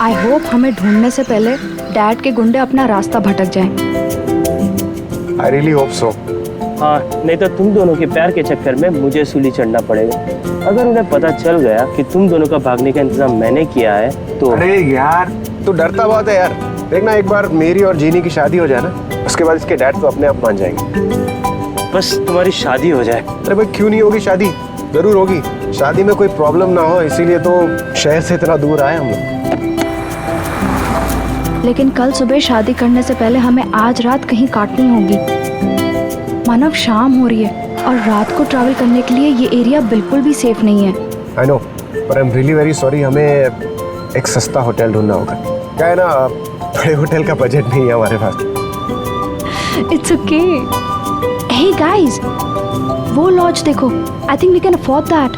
I hope हमें ढूंढने से पहले डैड के गुंडे अपना रास्ता भटक जाएं। I really hope so. हाँ, नहीं तो तुम दोनों के प्यार के चक्कर में मुझे सूली चढ़ना पड़ेगा। अगर उन्हें पता चल गया कि तुम दोनों का भागने का इंतजाम मैंने किया है तो। अरे यार तू डरता बहुत है यार। देखना एक बार मेरी और जीनी की शादी हो जाए ना, उसके बाद इसके डैड तो अपने आप मान जाएंगे। बस तुम्हारी शादी हो जाए। अरे भाई क्यों नहीं होगी शादी, जरूर होगी। शादी में कोई प्रॉब्लम ना हो इसीलिए तो शहर से इतना दूर आए हम लोग। लेकिन कल सुबह शादी करने से पहले हमें आज रात कहीं काटनी होगी। मानव शाम हो रही है और रात को ट्रैवल करने के लिए ये एरिया बिल्कुल भी सेफ नहीं है। आई नो, पर I am really very sorry. हमें एक सस्ता होटल ढूंढना होगा। क्या है ना, बड़े होटल का बजट नहीं है हमारे पास। It's okay. हे गाइस, वो लॉज देखो। I think we can afford that.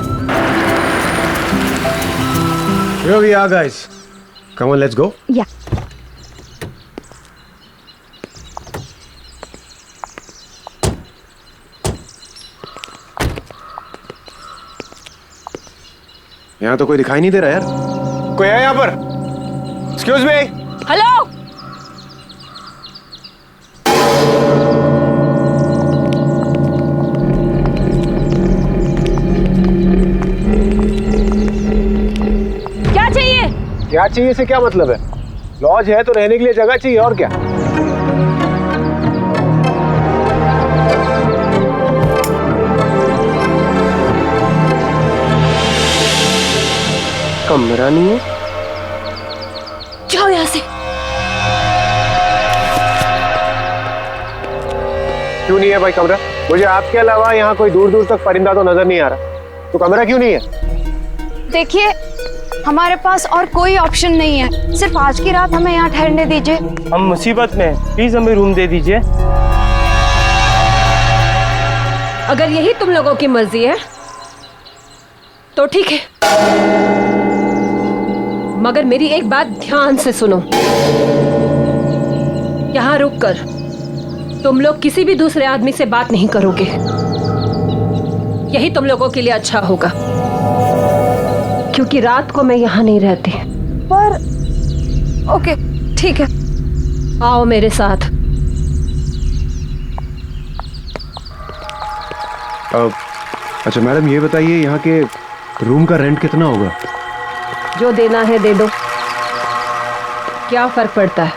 Here we are guys. Come on, let's go. या यहाँ तो कोई दिखाई नहीं दे रहा यार। कोई है यहाँ पर? Excuse me. हेलो। क्या चाहिए? क्या चाहिए से क्या मतलब है? लॉज है तो रहने के लिए जगह चाहिए, और क्या? कमरा नहीं है? जाओ यहाँ से। क्यों नहीं है भाई कमरा? मुझे आपके अलावा यहाँ कोई दूर दूर तक परिंदा तो नजर नहीं आ रहा, तो कमरा क्यों नहीं है? देखिए, हमारे पास और कोई ऑप्शन नहीं है। सिर्फ आज की रात हमें यहाँ ठहरने दीजिए। हम मुसीबत में हैं, प्लीज हमें रूम दे दीजिए। अगर यही तुम लोगों की मर्जी है तो ठीक है, मगर मेरी एक बात ध्यान से सुनो। यहाँ रुककर तुम लोग किसी भी दूसरे आदमी से बात नहीं करोगे। यही तुम लोगों के लिए अच्छा होगा, क्योंकि रात को मैं यहाँ नहीं रहती। पर ओके, ठीक है। आओ मेरे साथ। अच्छा मैडम, ये बताइए यहाँ के रूम का रेंट कितना होगा? जो देना है दे दो, क्या फर्क पड़ता है।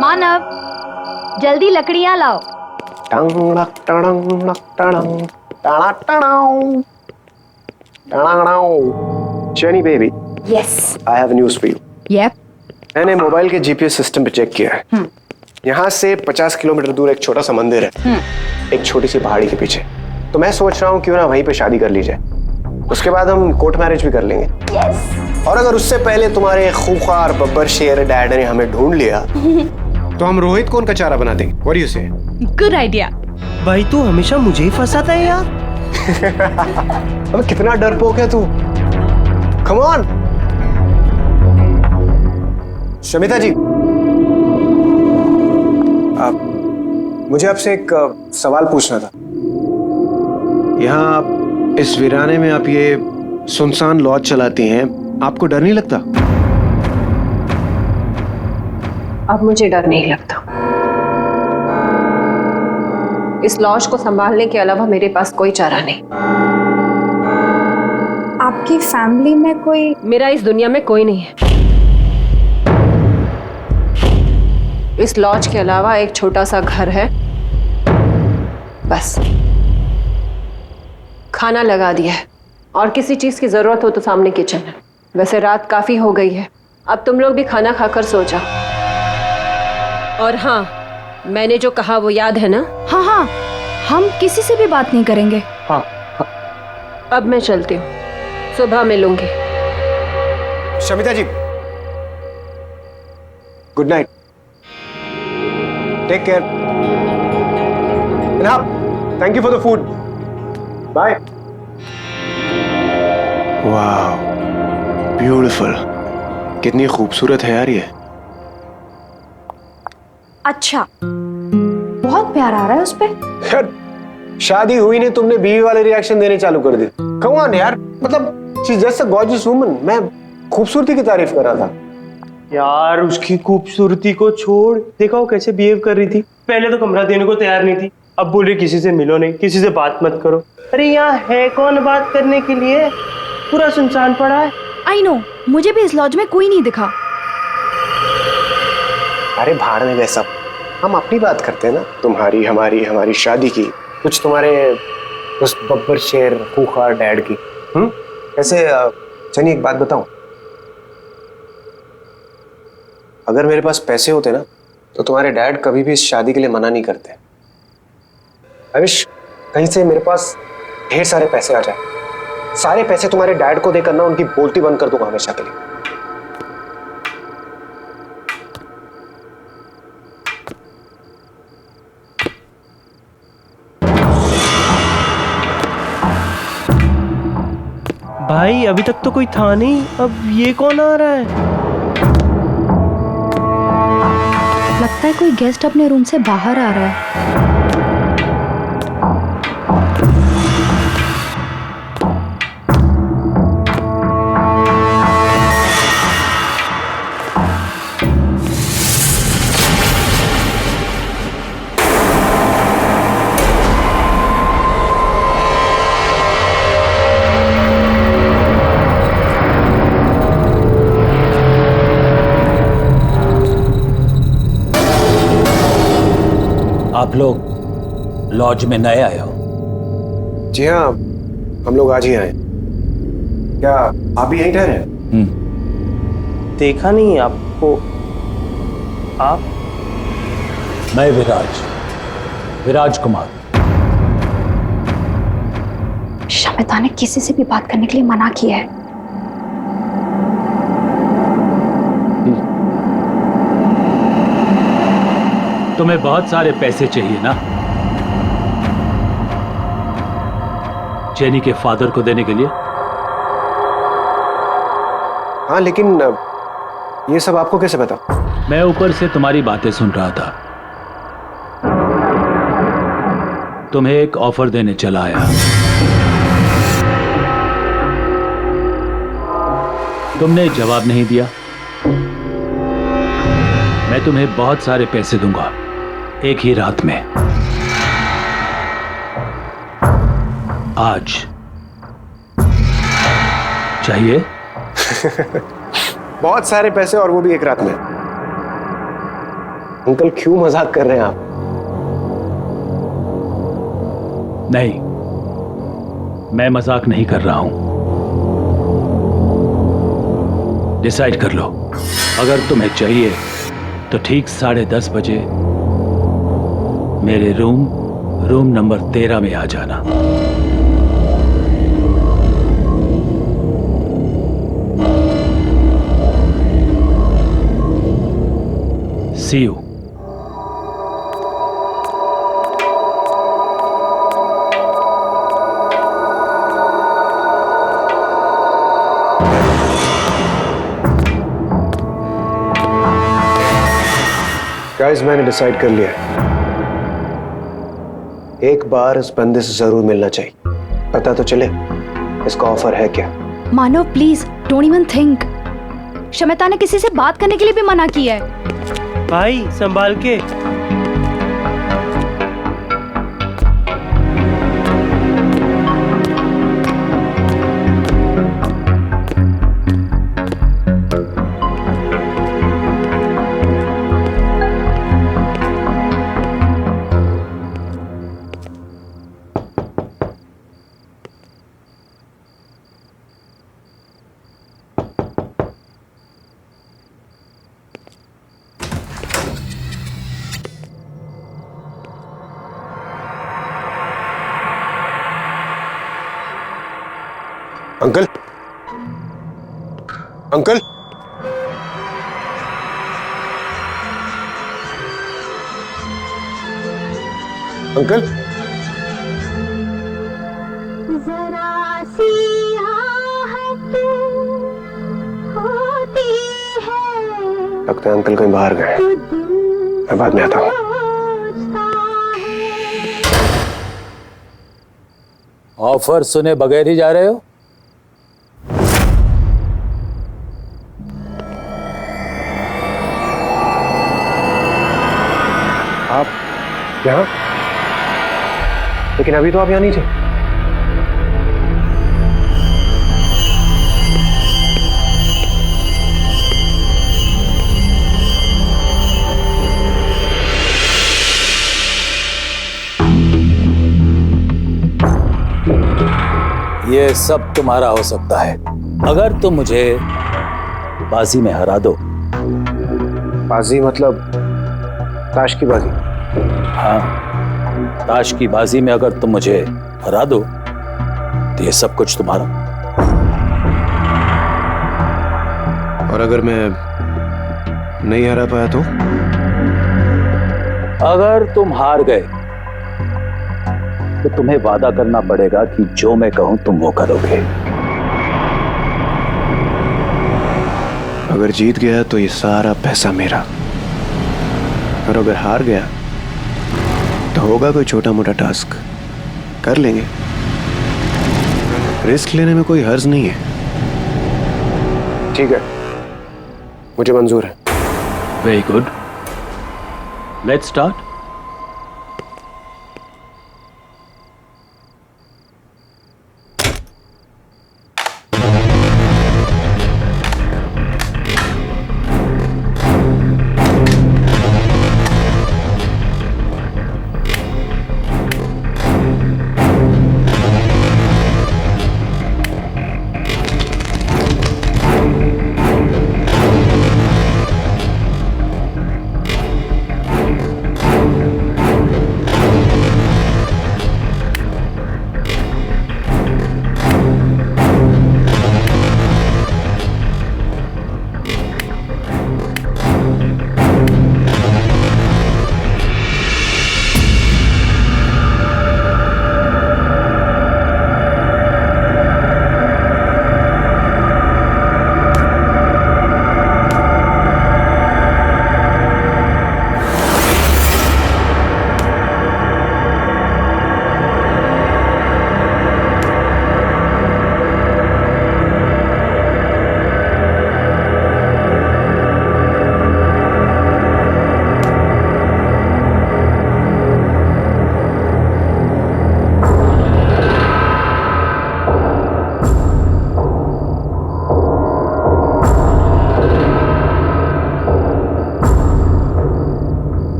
मानव, जल्दी लकड़ियाँ लाओ। Jenny baby, yes. I have news for you. Yup. मैंने मोबाइल के जीपीएस सिस्टम पे चेक किया है। यहाँ से 50 किलोमीटर दूर एक छोटा सा मंदिर है, एक छोटी सी पहाड़ी के पीछे। तो मैं सोच रहा हूँ क्यों ना वहीं पे शादी कर ली जाए, उसके बाद हम कोर्ट मैरिज भी कर लेंगे। यस। और अगर उससे पहले तुम्हारे खूंखार बब्बर शेर डैड ने हमें ढूंढ लिया तो हम रोहित को उनका चारा बना देंगे। What do you say? Good idea. भाई तू हमेशा मुझे ही फंसाता है यार। अब कितना डरपोक है तू। Come on. शमिता जी, मुझे आपसे एक सवाल पूछना था। यहाँ आप इस वीराने में आप ये सुनसान लॉज चलाती हैं, आपको डर नहीं लगता? अब मुझे डर नहीं लगता। इस लॉज को संभालने के अलावा मेरे पास कोई चारा नहीं। आपकी फैमिली में कोई? मेरा इस दुनिया में कोई नहीं है। इस लॉज के अलावा एक छोटा सा घर है, बस। खाना लगा दिया है और किसी चीज की जरूरत हो तो सामने किचन है। वैसे रात काफी हो गई है, अब तुम लोग भी खाना खाकर सो जाओ। और हाँ, मैंने जो कहा वो याद है ना? हाँ हाँ, हम किसी से भी बात नहीं करेंगे। हाँ। अब मैं चलती हूँ, सुबह मिलूंगी। Shamita ji, good night, take care, and thank you for the food, bye. वाह, ब्यूटीफुल, कितनी खूबसूरत है यार ये। अच्छा, बहुत प्यार आ रहा है उस पे। यार शादी हुई नहीं, तुमने बीवी वाले रिएक्शन देने चालू कर दिए। कम ऑन यार, मतलब she is just a gorgeous woman. मैं खूबसूरती की तारीफ कर रहा था। यार उसकी खूबसूरती को छोड़, देखा वो कैसे बिहेव कर रही थी। पहले तो कमरा देने को तैयार नहीं थी, अब बोल रही किसी से मिलो नहीं, किसी से बात मत करो। अरे यहाँ है कौन बात करने के लिए, पूरा सुनसान पड़ा है। आई नो, मुझे भी इस लॉज में कोई नहीं दिखा। अरे भाड़ में वैसा, हम अपनी बात करते हैं ना, तुम्हारी हमारी हमारी शादी की, कुछ तुम्हारे उस बब्बर शेर खूंखार डैड की। ऐसे सनी एक बात बताऊं, अगर मेरे पास पैसे होते ना तो तुम्हारे डैड कभी भी इस शादी के लिए मना नहीं करते। आई विश कहीं से मेरे पास ढेर सारे पैसे आ जाए, सारे पैसे तुम्हारे डैड को देकर ना उनकी बोलती बंद कर दूंगा हमेशा के लिए। भाई अभी तक तो कोई था नहीं, अब ये कौन आ रहा है? लगता है कोई गेस्ट अपने रूम से बाहर आ रहा है। आप लोग लॉज में नए आए हो? जी हाँ, हम लोग आज ही आए। क्या आप भी यहीं ठहरे? देखा नहीं आपको। आप? मैं विराज कुमार। शमिता ने किसी से भी बात करने के लिए मना किया है। तुम्हें बहुत सारे पैसे चाहिए ना, जेनी के फादर को देने के लिए? हाँ, लेकिन ये सब आपको कैसे पता? मैं ऊपर से तुम्हारी बातें सुन रहा था। तुम्हें एक ऑफर देने चला आया। तुमने जवाब नहीं दिया। मैं तुम्हें बहुत सारे पैसे दूंगा एक ही रात में। आज चाहिए? बहुत सारे पैसे, और वो भी एक रात में। अंकल क्यों मजाक कर रहे हैं आप? नहीं, मैं मजाक नहीं कर रहा हूं। डिसाइड कर लो। अगर तुम्हें चाहिए तो ठीक 10:30 बजे मेरे रूम नंबर 13 में आ जाना। See you. गाइस, मैंने डिसाइड कर लिया है, एक बार इस बंदे से जरूर मिलना चाहिए, पता तो चले इसका ऑफर है क्या। Manav please don't even think. Shamita ने किसी से बात करने के लिए भी मना किया है। भाई संभाल के। अंकल, अंकल, अंकल, जरा सी आहट होती है लगता है अंकल कहीं बाहर गए। तो दिल मैं बाद में आता हूँ। ऑफर सुने बगैर ही जा रहे हो? आप यहाँ? लेकिन अभी तो आप यहाँ नहीं थे। ये सब तुम्हारा हो सकता है अगर तुम मुझे बाजी में हरा दो। बाजी मतलब ताश की बाजी? हाँ, ताश की बाजी में अगर तुम मुझे हरा दो तो ये सब कुछ तुम्हारा। और अगर मैं नहीं हरा पाया तो? अगर तुम हार गए तो तुम्हें वादा करना पड़ेगा कि जो मैं कहूं तुम वो करोगे। अगर जीत गया तो ये सारा पैसा मेरा, और अगर हार गया तो होगा कोई छोटा मोटा टास्क, कर लेंगे। रिस्क लेने में कोई हर्ज नहीं है। ठीक है, मुझे मंजूर है। Very good, let's start.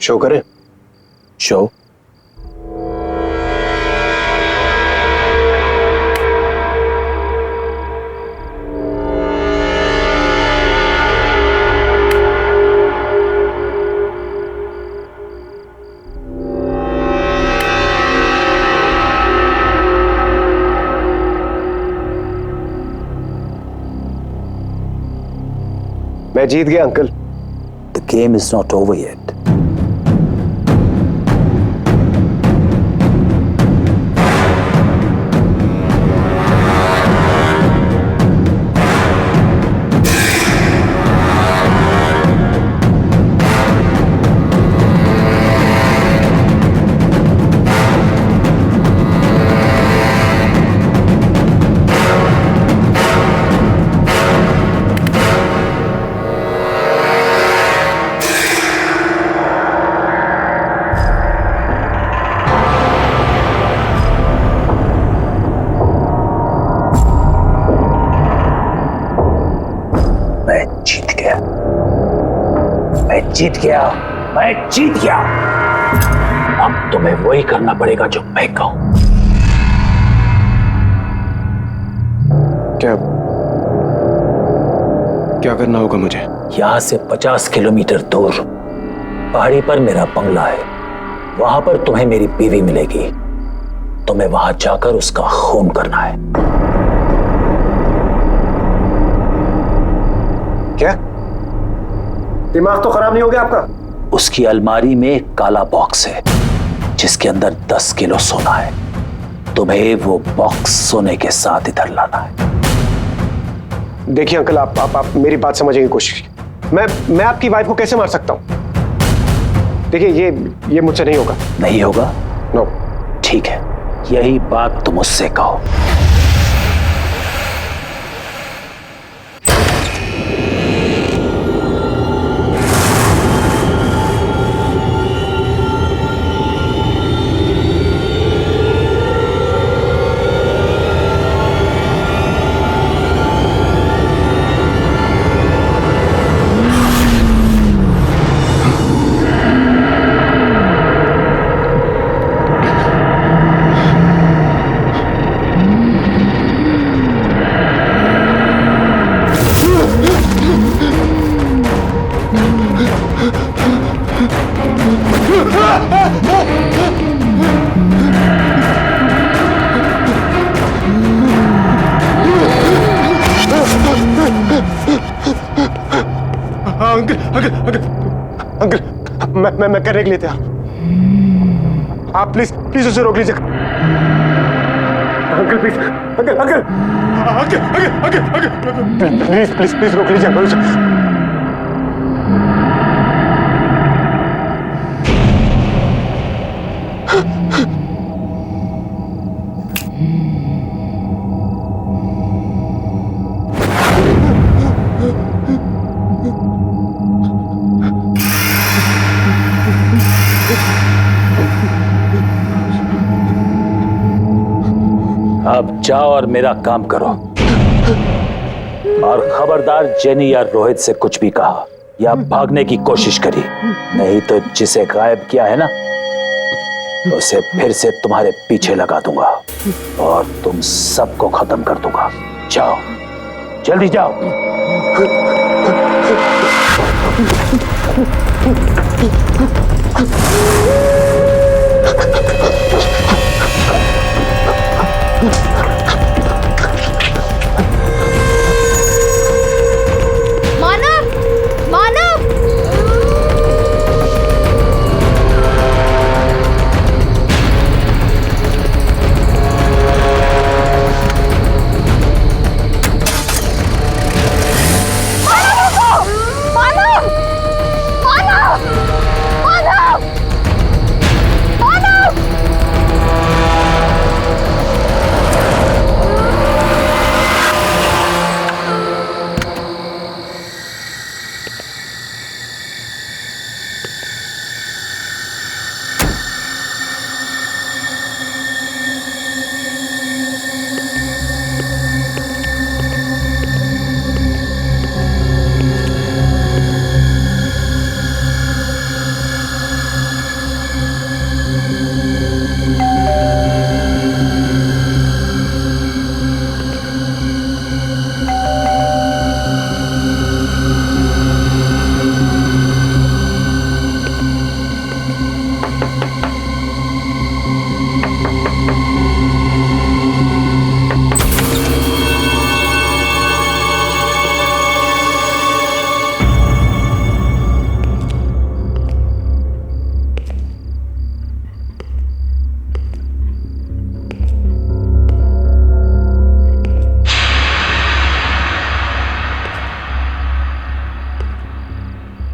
Show करें? शो? मैं जीत गया uncle. The game is not over yet. जीत गया, मैं जीत गया। अब तुम्हें वही करना पड़ेगा जो मैं कहूं। क्या क्या करना होगा मुझे? यहां से 50 किलोमीटर दूर पहाड़ी पर मेरा बंगला है। वहां पर तुम्हें मेरी बीवी मिलेगी। तुम्हें वहां जाकर उसका खून करना है। क्या? दिमाग तो खराब नहीं हो गया आपका? उसकी अलमारी में एक काला बॉक्स है जिसके अंदर 10 किलो सोना है। तुम्हें वो बॉक्स सोने के साथ इधर लाना है। देखिए अंकल, आप मेरी बात समझने की कोशिश कीजिए। मैं आपकी वाइफ को कैसे मार सकता हूं? देखिए ये मुझसे नहीं होगा। नहीं होगा? नो। ठीक है, यही बात तुम उससे कहो। अंकल, मैं करने के लिए तैयार। आप प्लीज उसे रोक लीजिए। अंकल प्लीज, अंकल प्लीज रोक लीजिए अंकल उसे। अब जाओ और मेरा काम करो। और खबरदार जेनी या रोहित से कुछ भी कहा या भागने की कोशिश करी, नहीं तो जिसे गायब किया है ना, उसे फिर से तुम्हारे पीछे लगा दूंगा और तुम सबको खत्म कर दूंगा। जाओ, जल्दी जाओ। मानव, मानव!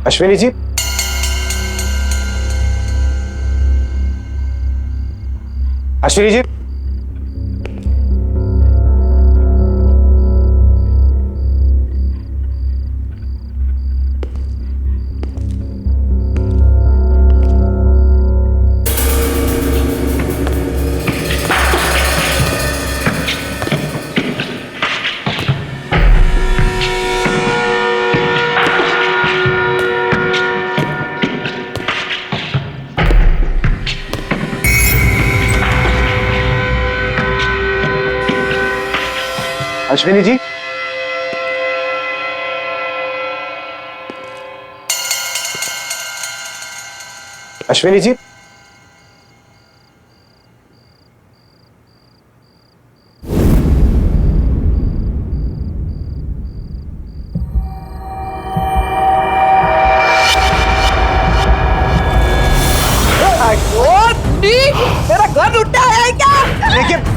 अश्विनी जी, अश्विनी जी, अश्विनी जी, अश्विनी जी,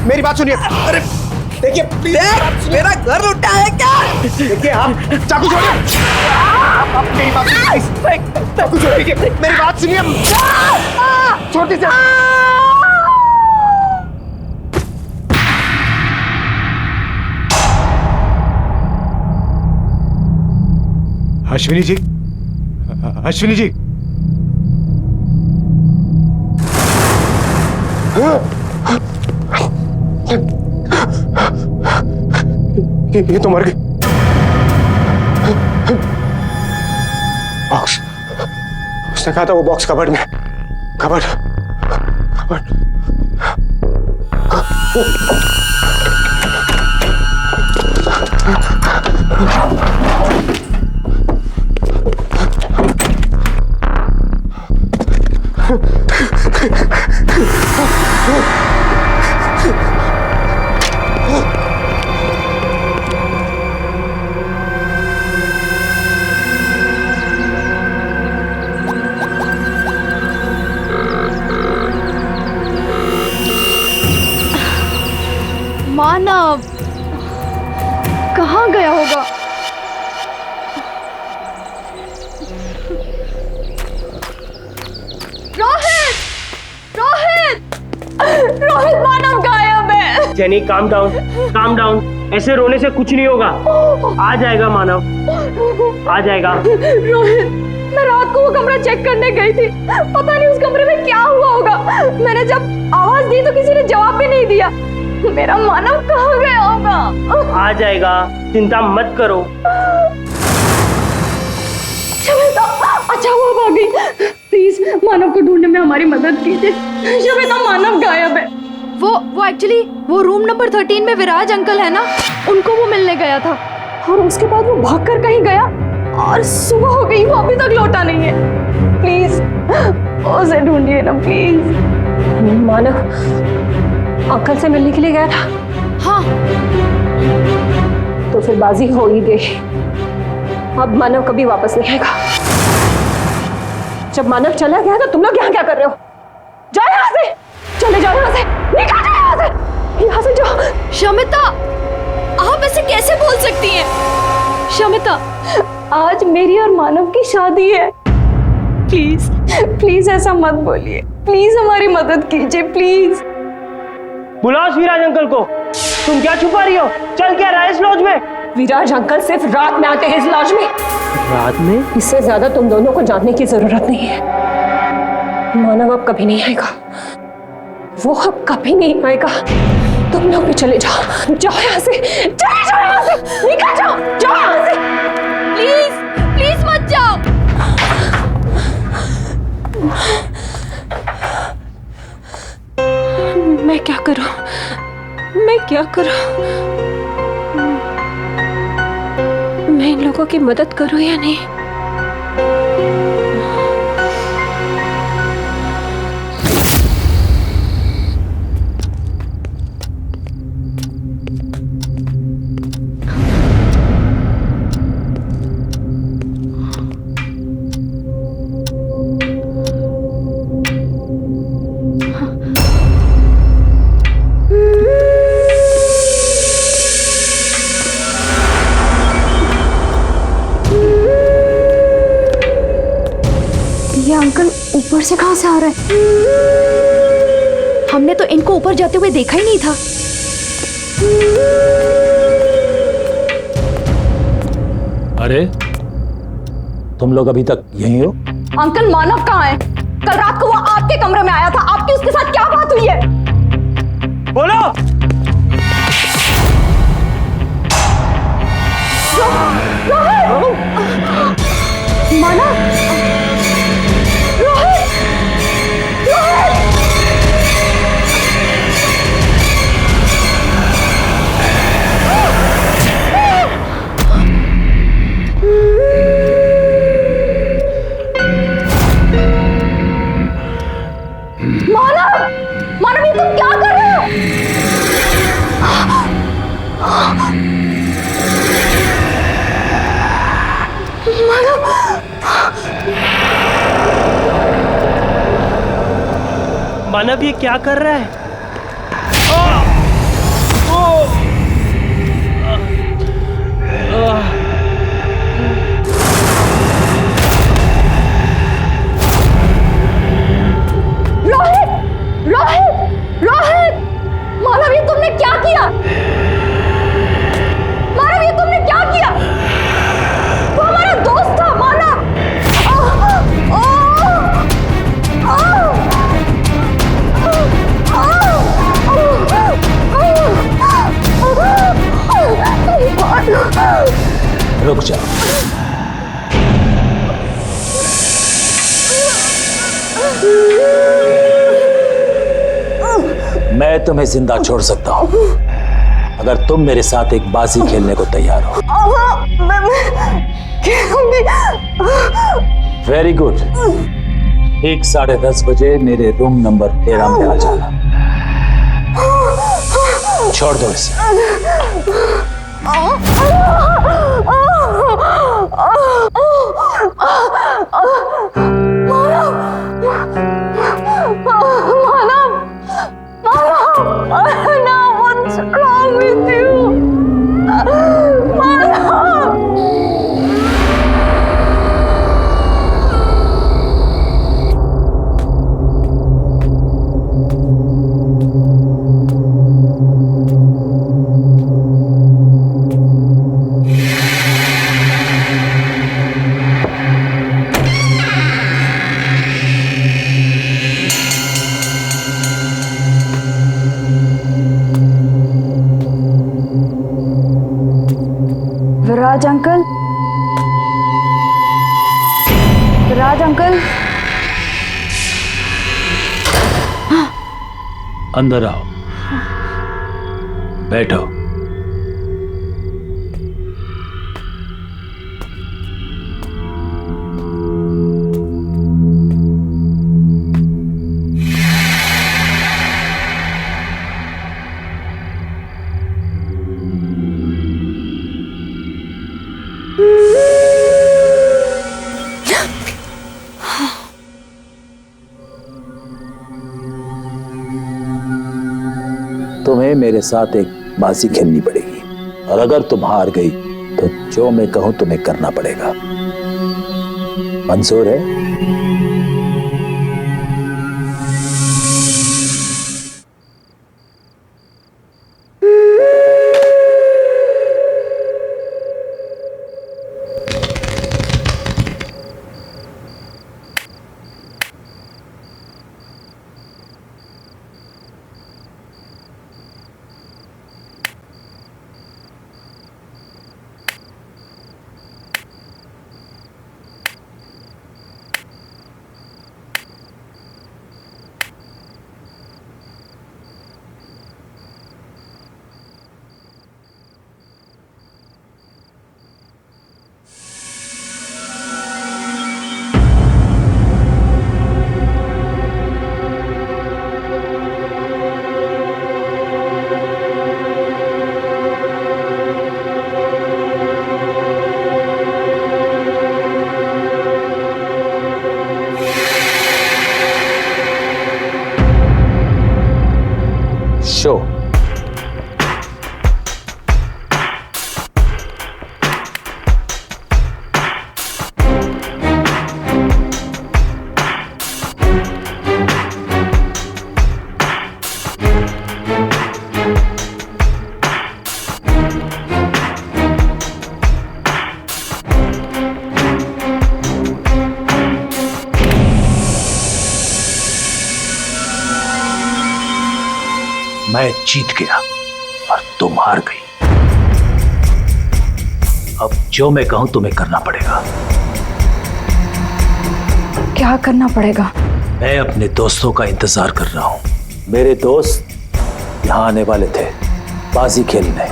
मेरी बात सुनिए। अरे देखिए प्लीज, मेरा घर लुटा है क्या? देखिए आप चाकू छोड़िए। आप मेरी बात सुनिए प्लीज। चाकू छोड़िए, मेरी बात सुनिए। छोटी सी अश्विनी जी, अश्विनी जी, ये तो मर गई। बॉक्स, उसने कहा था वो बॉक्स कबर्ड में। Cupboard, cupboard. मानव कहाँ गया होगा? रोहित, रोहित, रोहित, मानव गायब है। Jenny calm down, calm down. ऐसे रोने से कुछ नहीं होगा। आ जाएगा मानव, आ जाएगा। रोहित, मैं रात को वो कमरा चेक करने गई थी। पता नहीं उस कमरे में क्या हुआ होगा। मैंने जब आवाज दी तो किसी ने जवाब भी नहीं दिया। मेरा मानव कहाँ गया होगा? आ जाएगा, चिंता मत करो। शवेता, अच्छा वो अब आ गई। प्लीज मानव को ढूंढने में हमारी मदद कीजिए। शवेता, मानव गायब है। वो एक्चुअली वो रूम नंबर 13 में विराज अंकल है ना, उनको वो मिलने गया था और उसके बाद वो भागकर कहीं गया और सुबह हो गई, वो अभी तक लौटा नहीं है। प्लीज उसे ढूंढिए ना प्लीज। मानव अंकल से मिलने के लिए गया था? हाँ। तो फिर बाजी हो ही गई। अब मानव कभी वापस नहीं आएगा। जब मानव चला गया तो तुम लोग यहाँ क्या कर रहे हो? जाओ यहाँ से, चले जाओ यहाँ से, निकल जाओ यहाँ से, यहाँ से जाओ। शमिता, आप ऐसे कैसे बोल सकती हैं? शमिता, आज मेरी और मानव की शादी है। प्लीज प्लीज ऐसा मत बोलिए। प्लीज हमारी मदद कीजिए प्लीज। बुलाओ विराज अंकल को। तुम क्या छुपा रही हो? चल क्या रहा है इस लॉज में? विराज अंकल सिर्फ रात में आते हैं इस लॉज में। रात में? इससे ज्यादा तुम दोनों को जानने की जरूरत नहीं है। मानव अब कभी नहीं आएगा, वो अब कभी नहीं आएगा। तुम लोग भी चले जाओ, जाओ यहाँ से, चले जाओ यहाँ से, निकल जाओ, जाओ यहाँ से। प्लीज प्लीज मत जाओ। मैं क्या करूं? मैं क्या करूं? मैं इन लोगों की मदद करूं या नहीं? अंकल ऊपर से कहां से आ रहे हैं? हमने तो इनको ऊपर जाते हुए देखा ही नहीं था। अरे तुम लोग अभी तक यहीं हो? अंकल मानव कहाँ है? कल रात को वो आपके कमरे में आया था। आपकी उसके साथ क्या बात हुई है? बोलो। मानव, रोहित, रोहित। मानव, मानव ये तुम क्या कर रहे हो? मानव ये क्या कर रहा है? रोहित, रोहित, रोहित! मानव, ये तुमने क्या किया? मानव, ये तुमने क्या किया? वो हमारा दोस्त था, मानव! रुक जाओ। मैं तुम्हें जिंदा छोड़ सकता हूं अगर तुम मेरे साथ एक बाजी खेलने को तैयार हो। Very good. ठीक 10:30 बजे मेरे रूम नंबर 13 में आ जाना। छोड़ दो इसे। Now what's wrong with you? Manav! Viraj uncle, Viraj uncle, अंदर आओ, बैठो। तुम्हें मेरे साथ एक बाजी खेलनी पड़ेगी और अगर तुम हार गई तो जो मैं कहूं तुम्हें करना पड़ेगा। मंजूर है? शो मैं जीत गया और तुम हार गई। अब जो मैं कहूं तुम्हें करना पड़ेगा। क्या करना पड़ेगा? मैं अपने दोस्तों का इंतजार कर रहा हूं। मेरे दोस्त यहां आने वाले थे बाजी खेलने।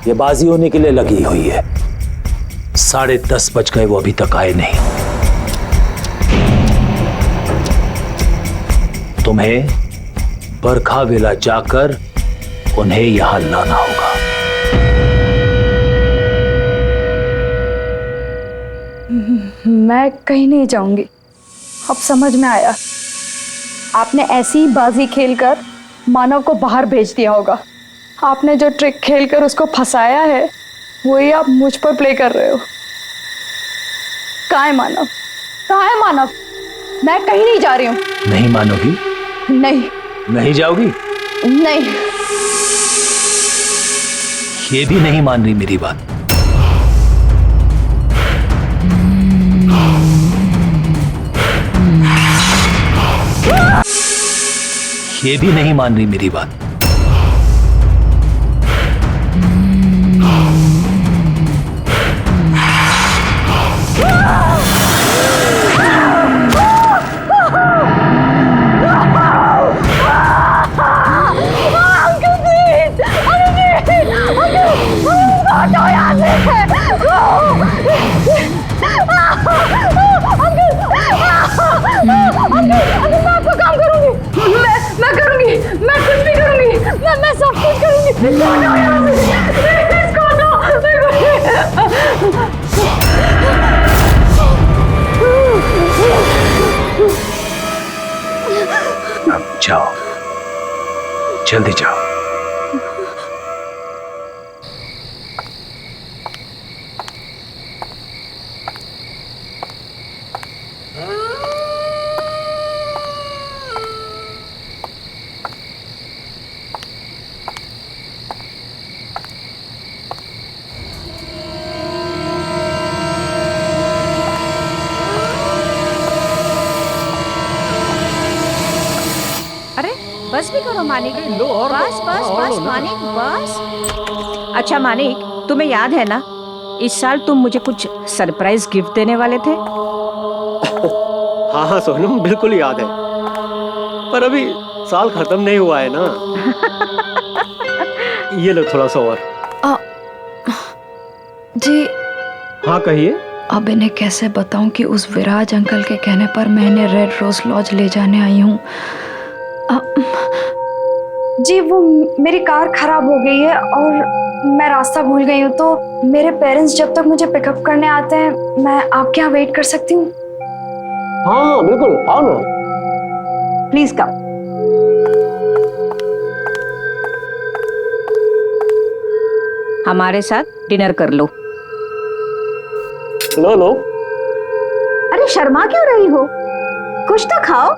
ये बाजी होने के लिए लगी हुई है। 10:30 बज गए, वो अभी तक आए नहीं। तुम्हें बरखा विला जाकर उन्हें यहां लाना होगा। मैं कहीं नहीं जाऊंगी। अब समझ में आया, आपने ऐसी ही बाजी खेलकर मानव को बाहर भेज दिया होगा। आपने जो ट्रिक खेलकर उसको फंसाया है, वही आप मुझ पर प्ले कर रहे हो। कहाँ है मानव? कहाँ है मानव? मैं कहीं नहीं जा रही हूँ। नहीं मानोगी? नहीं। नहीं जाओगी? नहीं। ये भी नहीं मान रही मेरी बात? ये भी नहीं मान रही मेरी बात? मैं करूंगी, मैं कुछ भी करूंगी, मैं सब कुछ करूंगी। इसको अब जाओ, जल्दी जाओ। बस भी करो मानिक। बस बस बस मानिक बस। अच्छा मानिक, तुम्हें याद है ना, इस साल तुम मुझे कुछ सरप्राइज गिफ्ट देने वाले थे। हाँ हाँ सोनम, बिल्कुल याद है, पर अभी साल खत्म नहीं हुआ है ना। ये लो थोड़ा सा और। जी हाँ कहिए। अब इन्हें कैसे बताऊं कि उस विराज अंकल के कहने पर मैं इन्हें रेड रोज लॉज ले जाने आई हूँ। जी वो मेरी कार खराब हो गई है और मैं रास्ता भूल गई हूँ, तो मेरे पेरेंट्स जब तक मुझे पिकअप करने आते हैं मैं आपके यहाँ वेट कर सकती हूँ? हाँ बिल्कुल, आओ ना। Please come. हमारे साथ डिनर कर लो। लो लो। अरे शर्मा क्यों रही हो, कुछ तो खाओ।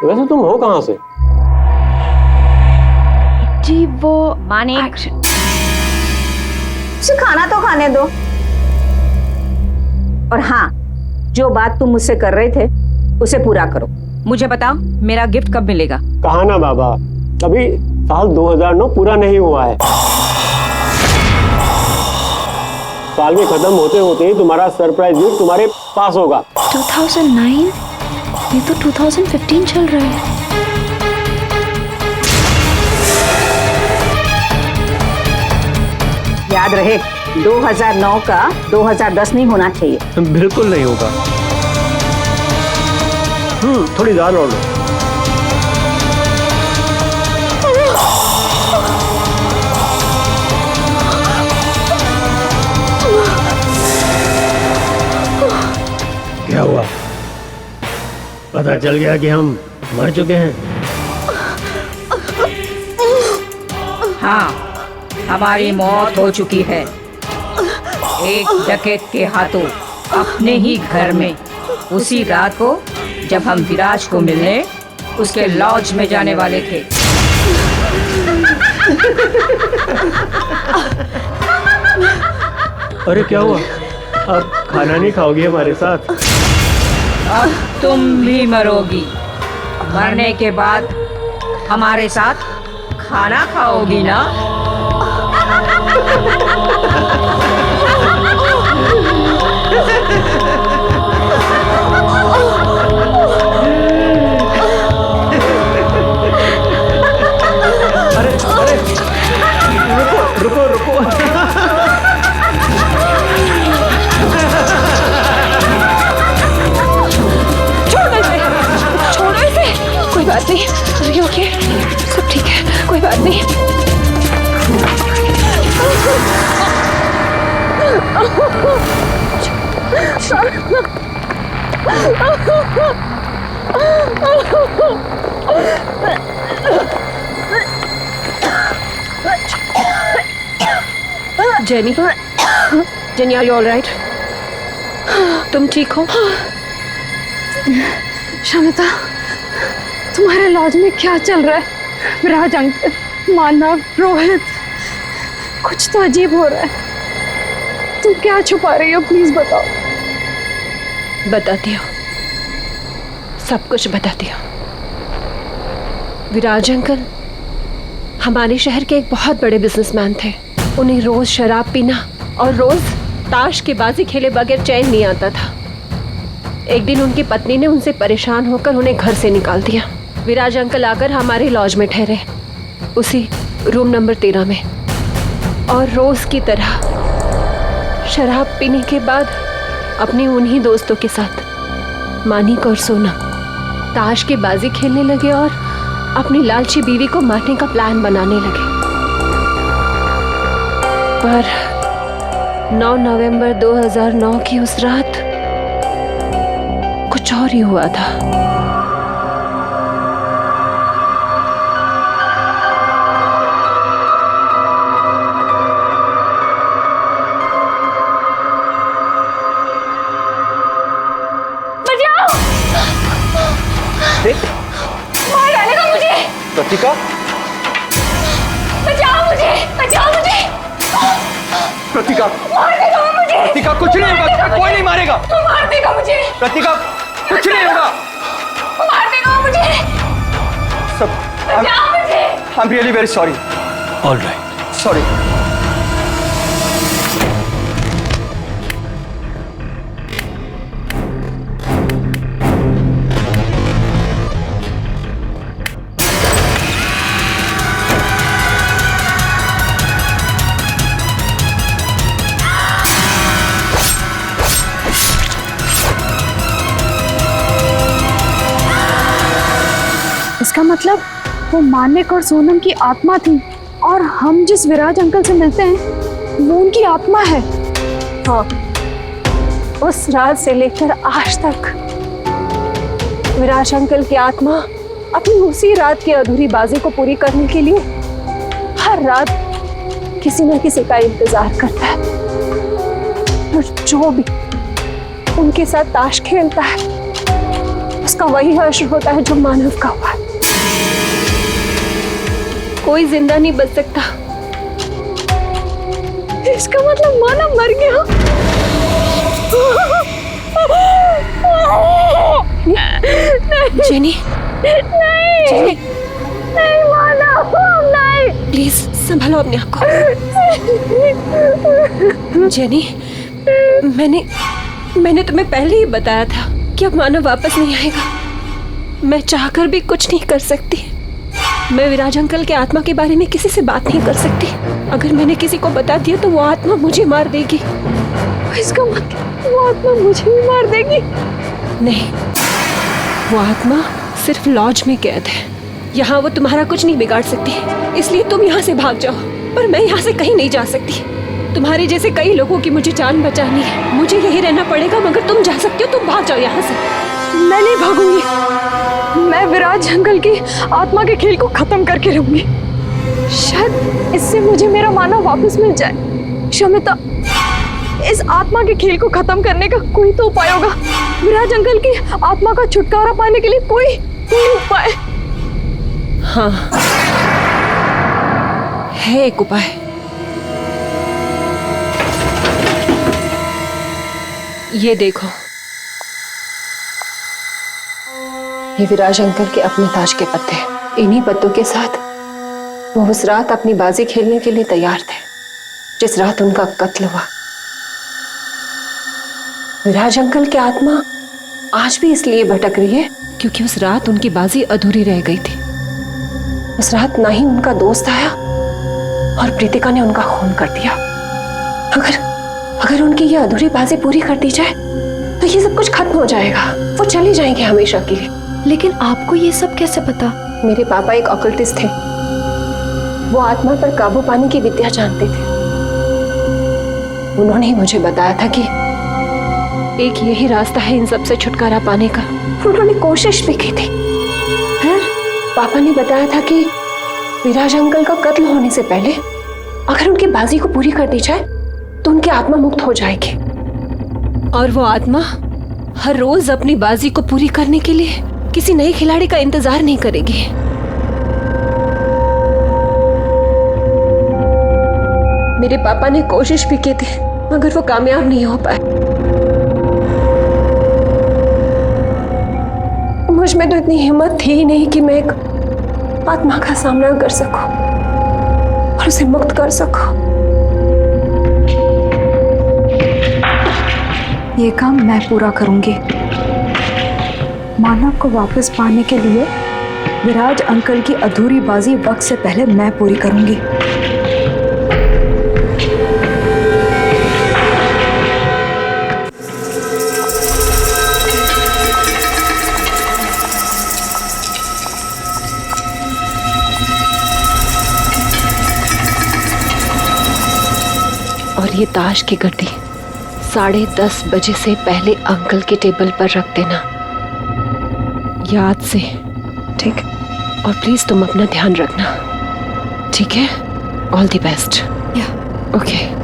वैसे तुम हो कहाँ से? जी वो मानिक, खाना तो खाने दो। और हाँ, जो बात तुम मुझसे कर रहे थे उसे पूरा करो। मुझे बताओ मेरा गिफ्ट कब मिलेगा? कहा ना बाबा, अभी साल 2009 पूरा नहीं हुआ है। साल के खत्म होते होते ही तुम्हारा सरप्राइज गिफ्ट तुम्हारे पास होगा। 2009? ये तो 2015 चल रहा है। याद रहे, 2009 का 2010 नहीं होना चाहिए। बिल्कुल नहीं होगा। थोड़ी दाल और लो। क्या हुआ? पता चल गया कि हम मर चुके हैं? हाँ, हमारी मौत हो चुकी है एक डकैत के हाथों, अपने ही घर में, उसी रात को जब हम विराज को मिलने उसके लॉज में जाने वाले थे। अरे क्या हुआ? अब खाना नहीं खाओगी हमारे साथ? अब तुम भी मरोगी। मरने के बाद हमारे साथ खाना खाओगी ना? अरे अरे रुको रुको रुको। छोड़ो इसे, कोई बात नहीं। अरे ओके, सब ठीक है, कोई बात नहीं। Jenny, Jenny, are you all right? तुम ठीक हो? शमिता, तुम्हारे लॉज में क्या चल रहा है? विराज अंकल, मानव, रोहित, कुछ तो अजीब हो रहा है। तुम क्या छुपा रही हो? प्लीज बताओ। बताती हो, सब कुछ बताती हो। विराज अंकल हमारे शहर के एक बहुत बड़े बिजनेसमैन थे। उन्हें रोज शराब पीना और रोज ताश के बाजी खेले बगैर चैन नहीं आता था। एक दिन उनकी पत्नी ने उनसे परेशान होकर उन्हें घर से निकाल दिया। विराज अंकल आकर हमारे लॉज में ठहरे, उसी रूम नंबर 13 में, और रोज की तरह शराब पीने के बाद अपने उन्हीं दोस्तों के साथ, मानिक और सोनम, ताश के बाजी खेलने लगे और अपनी लालची बीवी को मारने का प्लान बनाने लगे। पर 9 नवंबर 2009 की उस रात कुछ और ही हुआ था। मार डालेगा मुझे। प्रतिका, बचाओ मुझे, बचाओ मुझे। प्रतिका, मार देगा वो मुझे। प्रतिका, कुछ नहीं होगा, कोई नहीं मारेगा। मार देगा मुझे। प्रतिका, कुछ नहीं होगा। मार देगा वो मुझे। सब, बचाओ मुझे। I'm really very sorry. All right. Sorry. इसका मतलब वो मानिक और सोनम की आत्मा थी, और हम जिस विराज अंकल से मिलते हैं वो उनकी आत्मा है। हाँ, उस रात से लेकर आज तक विराज अंकल की आत्मा अपनी उसी रात की अधूरी बाजी को पूरी करने के लिए हर रात किसी न किसी का इंतजार करता है, और जो भी उनके साथ ताश खेलता है उसका वही हश्र होता है जो मानव का हुआ। कोई जिंदा नहीं बच सकता। इसका मतलब मानव मर गया। जेनी, नहीं, जेनी, नहीं मानव, नहीं। प्लीज संभालो अपने आप को। जेनी, मैंने तुम्हें पहले ही बताया था कि अब मानव वापस नहीं आएगा। मैं चाहकर भी कुछ नहीं कर सकती। मैं विराज अंकल के आत्मा के बारे में किसी से बात नहीं कर सकती। अगर मैंने किसी को बता दिया तो वो आत्मा मुझे मार देगी। इसका मतलब वो आत्मा मुझे भी मार देगी? नहीं, वो आत्मा सिर्फ लॉज में कैद है। यहाँ वो तुम्हारा कुछ नहीं बिगाड़ सकती, इसलिए तुम यहाँ से भाग जाओ। पर मैं यहाँ से कहीं नहीं जा सकती। तुम्हारे जैसे कई लोगों की मुझे जान बचानी है। मुझे यही रहना पड़ेगा, मगर तुम जा सकती हो। तुम भाग जाओ यहाँ से। मैं नहीं भागूंगी। मैं विराज अंकल की आत्मा के खेल को खत्म करके रहूंगी। शायद इससे मुझे मेरा मानव वापस मिल जाए। शमिता, इस आत्मा के खेल को खत्म करने का कोई तो उपाय होगा। विराज अंकल की आत्मा का छुटकारा पाने के लिए कोई उपाय? हाँ, है एक उपाय। ये देखो, ये विराज अंकल के अपने ताज के पत्ते। इन्हीं पत्तों के साथ वो उस रात अपनी बाजी खेलने के लिए तैयार थे जिस रात उनका कत्ल हुआ। विराज अंकल की आत्मा आज भी इसलिए भटक रही है क्योंकि उस रात उनकी बाजी अधूरी रह गई थी। उस रात ना ही उनका दोस्त आया और प्रीतिका ने उनका खून कर दिया। अगर उनकी ये अधूरी बाजी पूरी कर दी जाए तो ये सब कुछ खत्म हो जाएगा। वो चले जाएंगे हमेशा के लिए। लेकिन आपको ये सब कैसे पता? मेरे पापा एक ऑकल्टिस्ट थे। वो आत्मा पर काबू पाने की विद्या जानते थे। उन्होंने ही मुझे बताया था कि एक यही रास्ता है इन सब से छुटकारा पाने का। उन्होंने कोशिश भी की थी। फिर पापा ने बताया था कि विराज अंकल का कत्ल होने से पहले अगर उनकी बाजी को पूरी कर दी जाए तो उनकी आत्मा मुक्त हो जाएगी, और वो आत्मा हर रोज अपनी बाजी को पूरी करने के लिए किसी नए खिलाड़ी का इंतजार नहीं करेगी। मेरे पापा ने कोशिश भी की थी मगर वो कामयाब नहीं हो पाए। मुझ में तो इतनी हिम्मत थी ही नहीं कि मैं एक आत्मा का सामना कर सकूं और उसे मुक्त कर सकूं। ये काम मैं पूरा करूंगी। मानव को वापस पाने के लिए विराज अंकल की अधूरी बाजी वक्त से पहले मैं पूरी करूंगी। और ये ताश की गड्डी 10:30 बजे से पहले अंकल के टेबल पर रख देना, याद से। ठीक। और प्लीज तुम अपना ध्यान रखना, ठीक है? All the best. ओके।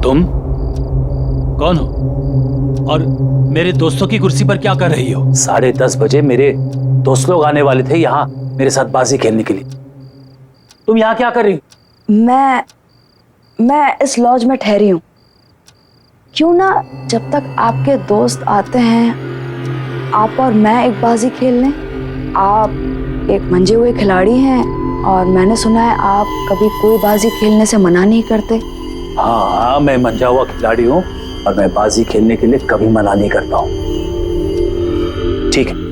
तुम कौन हो और मेरे दोस्तों की कुर्सी पर क्या कर रही हो? 10:30 बजे मेरे दोस्त लोग आने वाले थे यहाँ मेरे साथ बाजी खेलने के लिए। तुम यहाँ क्या कर रही हो? मैं इस लॉज में ठहरी हूँ। क्यों ना जब तक आपके दोस्त आते हैं आप और मैं एक बाजी खेल लें। आप एक मंजे हुए खिलाड़ी हैं और मैंने सुना है आप कभी कोई बाजी खेलने से मना नहीं करते। हाँ, मैं मंजा हुआ खिलाड़ी हूँ और मैं बाजी खेलने के लिए कभी मना नहीं करता हूँ। ठीक है।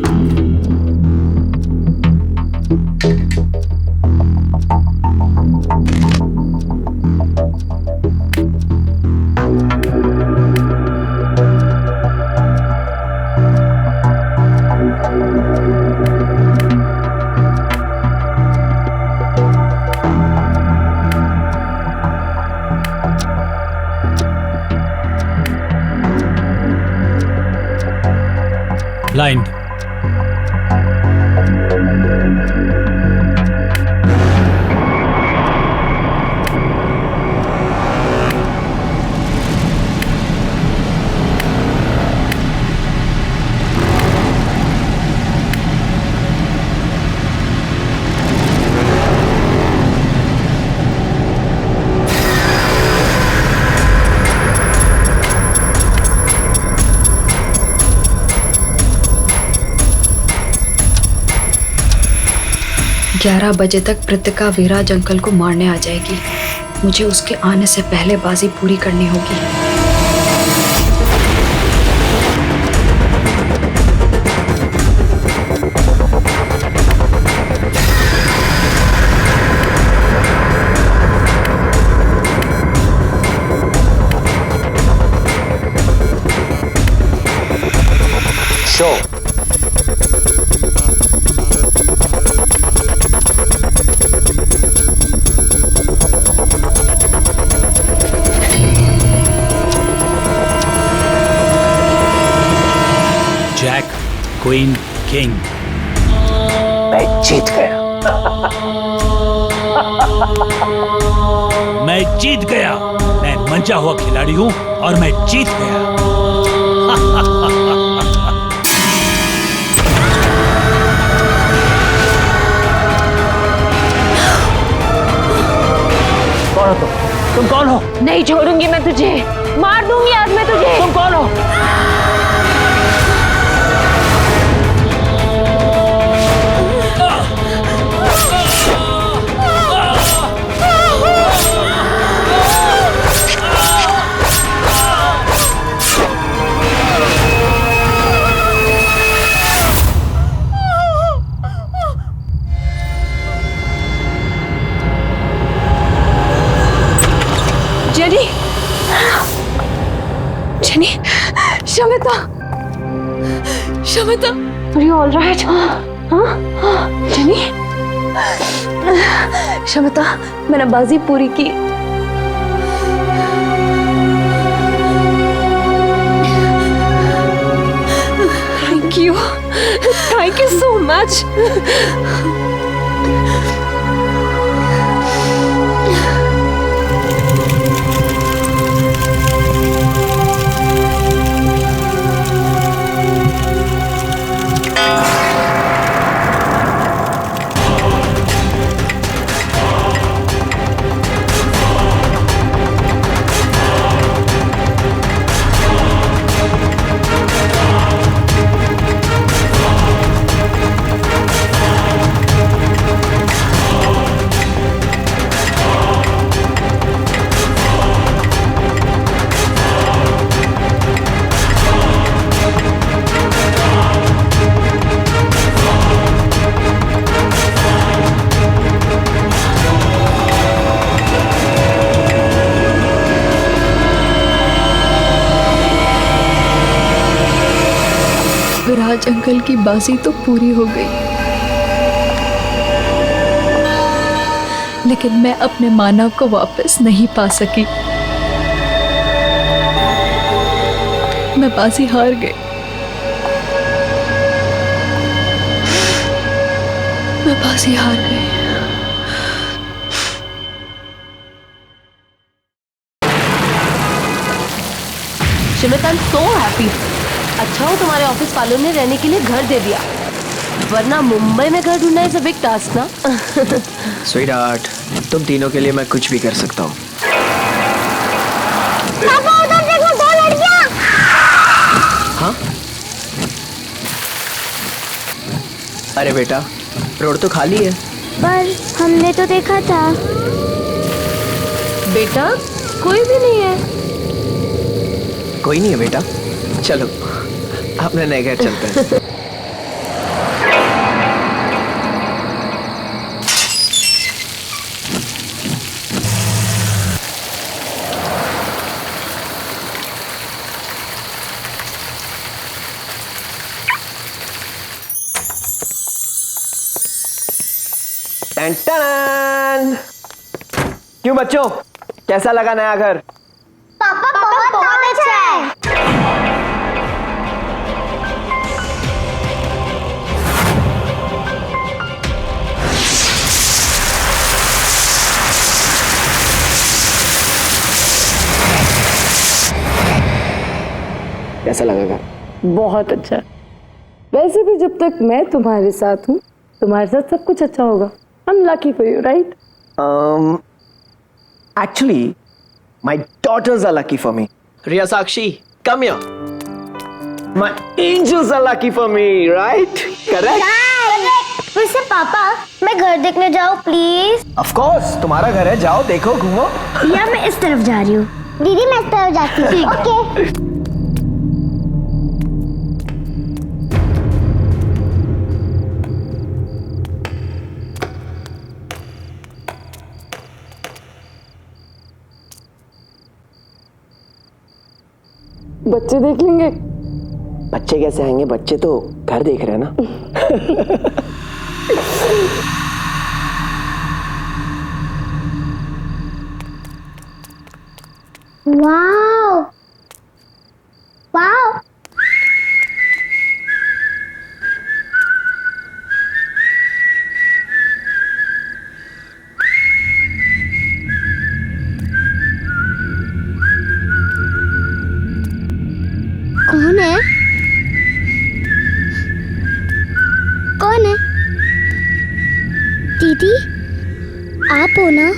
ब्लाइंड। ग्यारह बजे तक कृतिका विराज अंकल को मारने आ जाएगी। मुझे उसके आने से पहले बाजी पूरी करनी होगी। शो। Jack, queen, king. मैं जीत गया। मैं जीत गया। मैं मंचा हुआ खिलाड़ी हूं और मैं जीत गया। कौन हो तुम कौन हो? नहीं छोड़ूंगी मैं तुझे, मार दूंगी आज मैं तुझे। तुम कौन हो? Jenny, jenny, Shamita, Shamita, are you all right? हाँ, जेनी, शमिता, मैंने बाजी पूरी की। Thank you so much. Viraj uncle की बाजी तो पूरी हो गई, लेकिन मैं अपने मानव को वापस नहीं पा सकी। मैं बाजी हार गई। मैं बाजी हार गई। शिमिता, आई एम सो हैप्पी। अच्छा हो तुम्हारे ऑफिस वालों ने रहने के लिए घर दे दिया, वरना मुंबई में घर ढूंढना इज अ बिग टास्क ना। स्वीटहार्ट, तुम तीनों के लिए मैं कुछ भी कर सकता हूँ। पापा उधर देखो, 2 लड़कियाँ। हाँ? अरे बेटा, रोड तो खाली है। पर हमने तो देखा था। बेटा, कोई भी नहीं है। कोई नहीं है बेटा, चलो अपने नए घर चलते हैं। टन-टन! क्यों बच्चों, कैसा लगा नया घर? पापा बहुत अच्छा है। कैसा लगा घर? बहुत अच्छा। वैसे भी जब तक मैं तुम्हारे साथ हूँ, तुम्हारे साथ सब कुछ अच्छा होगा। I'm lucky for you, right? Actually, my daughters are lucky for me. Riya Sakshi, come here. My angels are lucky for me, right? Correct? वैसे पापा, मैं घर देखने जाऊँ प्लीज? Of course, तुम्हारा घर है, जाओ देखो घूमो। या मैं इस तरफ जा रही हूँ। दीदी मैं इस तरफ जाती हूँ। ओके। बच्चे देख लेंगे। बच्चे कैसे आएंगे? बच्चे तो घर देख रहे हैं ना। वाओ वाओ, कौन है? कौन है? दीदी आप हो ना?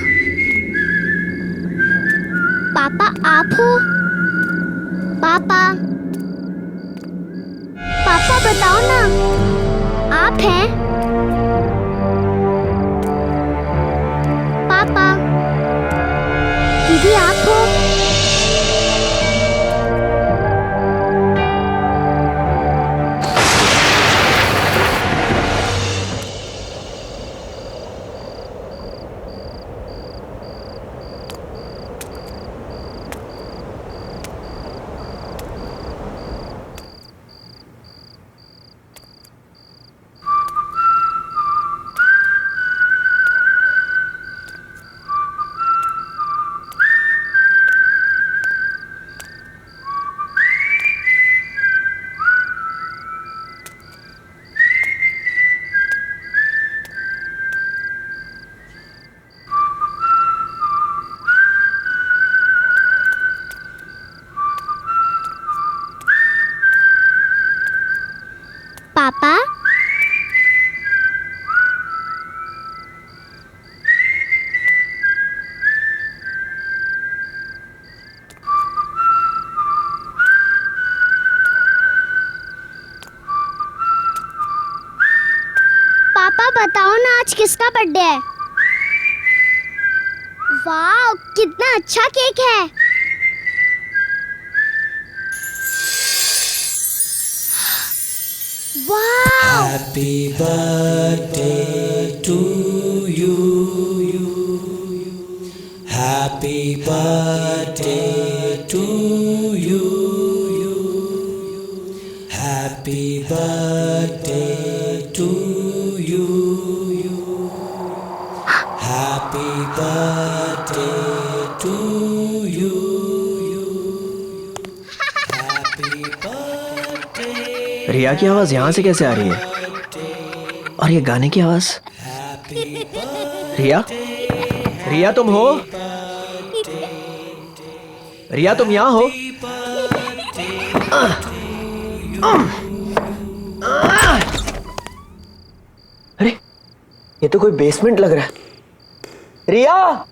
पापा आप हो? पापा पापा बताओ ना, आप हैं? पापा दीदी आप हो? पापा पापा बताओ ना, आज किसका बर्थडे है? वाह कितना अच्छा केक है। वाह Happy birthday to you. Happy birthday to you. Happy birthday to you. Happy birthday to you. Happy birthday. रिया की आवाज यहाँ से कैसे आ रही है? और ये गाने की आवाज? रिया, रिया तुम हो? रिया तुम यहाँ हो? अरे ये तो कोई बेसमेंट लग रहा है। रिया,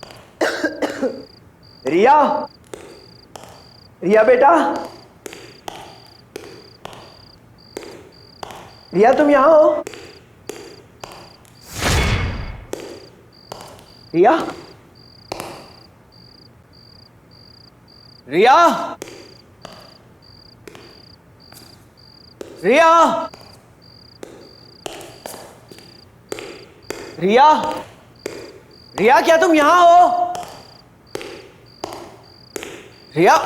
रिया, रिया बेटा, रिया तुम यहाँ हो? रिया, रिया, रिया, रिया, रिया क्या तुम यहाँ हो? रिया,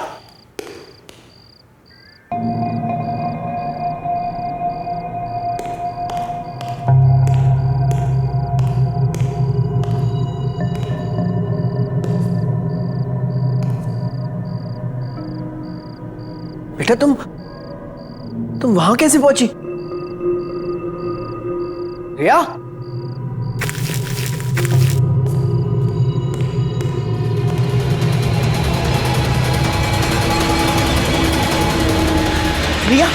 बेटा तुम वहां कैसे पहुंची? रिया, रिया,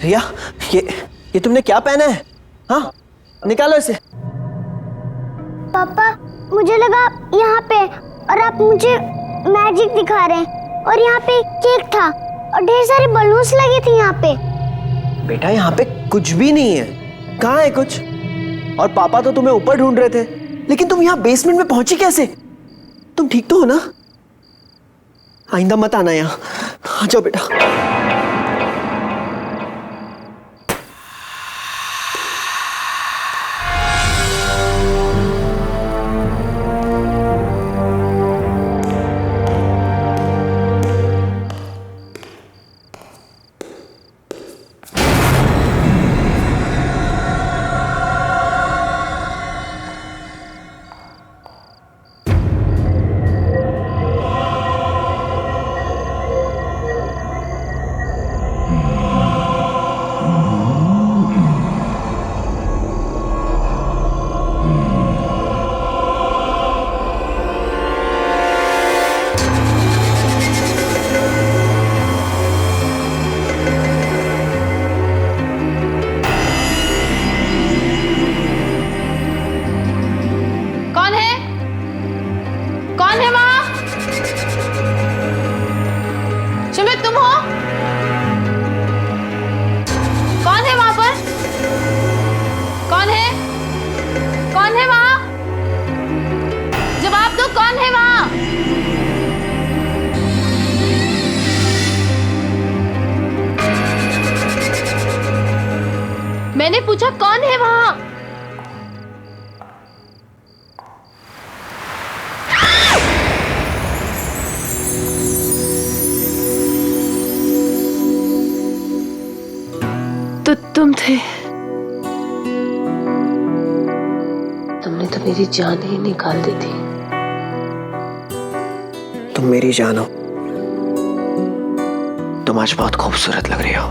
रिया, ये तुमने क्या पहना है? हाँ, निकालो इसे। पापा मुझे लगा यहाँ पे, और आप मुझे मैजिक दिखा रहे हैं, और यहाँ पे केक था और ढेर सारे बलून्स लगे थे यहाँ पे। बेटा यहाँ पे कुछ भी नहीं है। कहाँ है कुछ? और पापा तो तुम्हें ऊपर ढूंढ रहे थे, लेकिन तुम यहाँ बेसमेंट में पहुंची कैसे? तुम ठीक तो हो ना? आइंदा मत आना यहाँ। आ जाओ बेटा। कौन है वहां? सुमित तुम हो? कौन है वहां पर? कौन है? कौन है वहां? जवाब दो, कौन है वहां? मैंने पूछा कौन है वहां? तो तुम थे। तुमने तो मेरी जान ही निकाल दी थी। तुम मेरी जान हो। तुम आज बहुत खूबसूरत लग रही हो।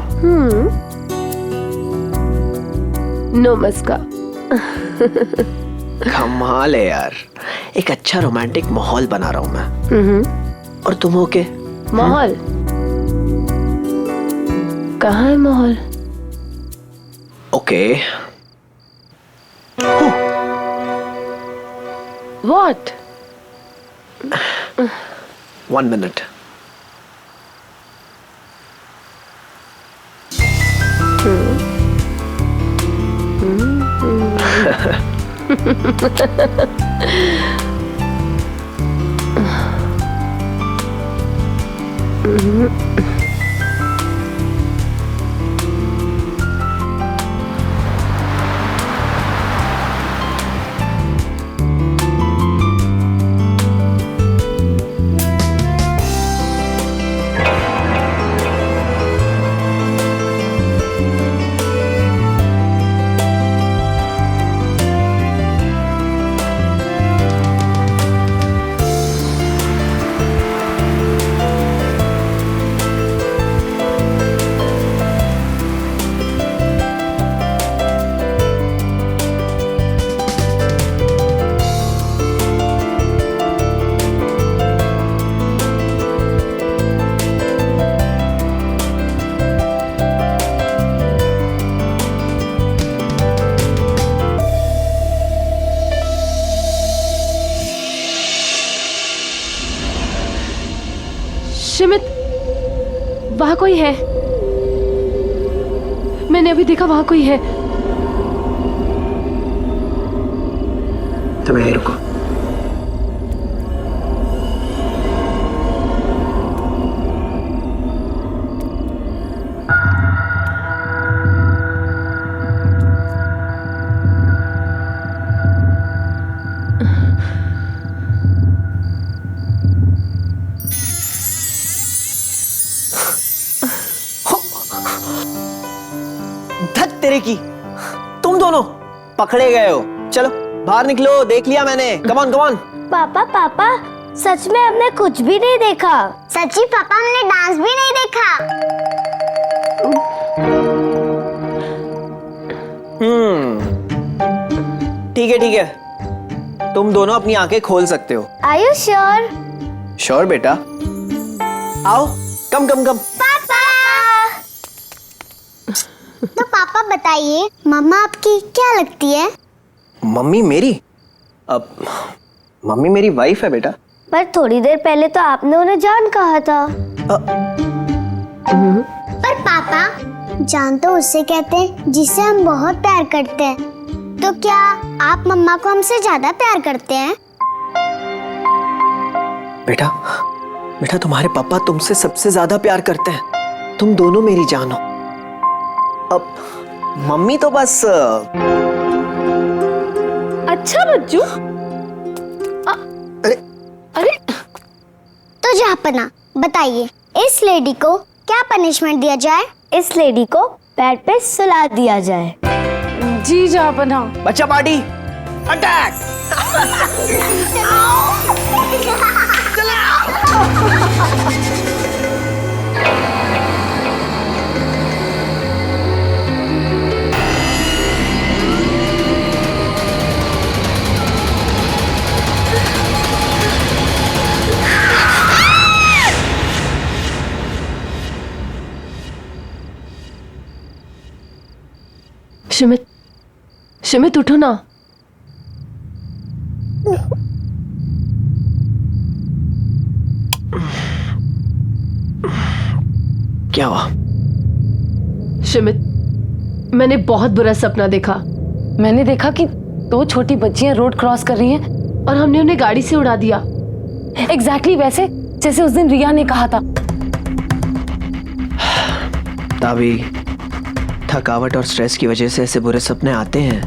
नमस्कार। कमाल है यार, एक अच्छा रोमांटिक माहौल बना रहा हूं मैं। और तुम हो के माहौल? कहाँ है माहौल? ओके। What? 1 minute. शिमित, वहां कोई है। मैंने अभी देखा वहां कोई है। तुम यहीं रुको। धत तेरे की, तुम दोनों पकड़े गए हो। चलो बाहर निकलो, देख लिया मैंने। Come on come on. पापा पापा, सच में हमने कुछ भी नहीं देखा। सच्ची पापा, हमने डांस भी नहीं देखा। ठीक है, तुम दोनों अपनी आंखें खोल सकते हो। Are you sure? श्योर बेटा, आओ। कम कम कम। पापा। तो पापा बताइए, मम्मा आपकी क्या लगती है? मम्मी मेरी? अब मम्मी मेरी वाइफ है बेटा। पर थोड़ी देर पहले तो आपने उन्हें जान कहा था। पर पापा, जान तो उससे कहते हैं जिससे हम बहुत प्यार करते हैं। तो क्या आप मम्मा को हमसे ज्यादा प्यार करते हैं? बेटा बेटा, तुम्हारे पापा तुमसे सबसे ज्यादा प्यार करते हैं। तुम दोनों मेरी जान हो। अब मम्मी तो बस अच्छा बच्चू। अरे अरे तो जहाँपना, बताइए इस लेडी को क्या पनिशमेंट दिया जाए? इस लेडी को बेड पे सुला दिया जाए। जी जहाँपना। बच्चा पार्टी अटैक। शिमित, शिमित उठो ना। क्या हुआ? शिमित, मैंने बहुत बुरा सपना देखा। मैंने देखा कि 2 छोटी बच्चियां रोड क्रॉस कर रही हैं और हमने उन्हें गाड़ी से उड़ा दिया। एग्जैक्टली वैसे जैसे उस दिन रिया ने कहा था। ताबी, थकावट और स्ट्रेस की वजह से ऐसे बुरे सपने आते हैं।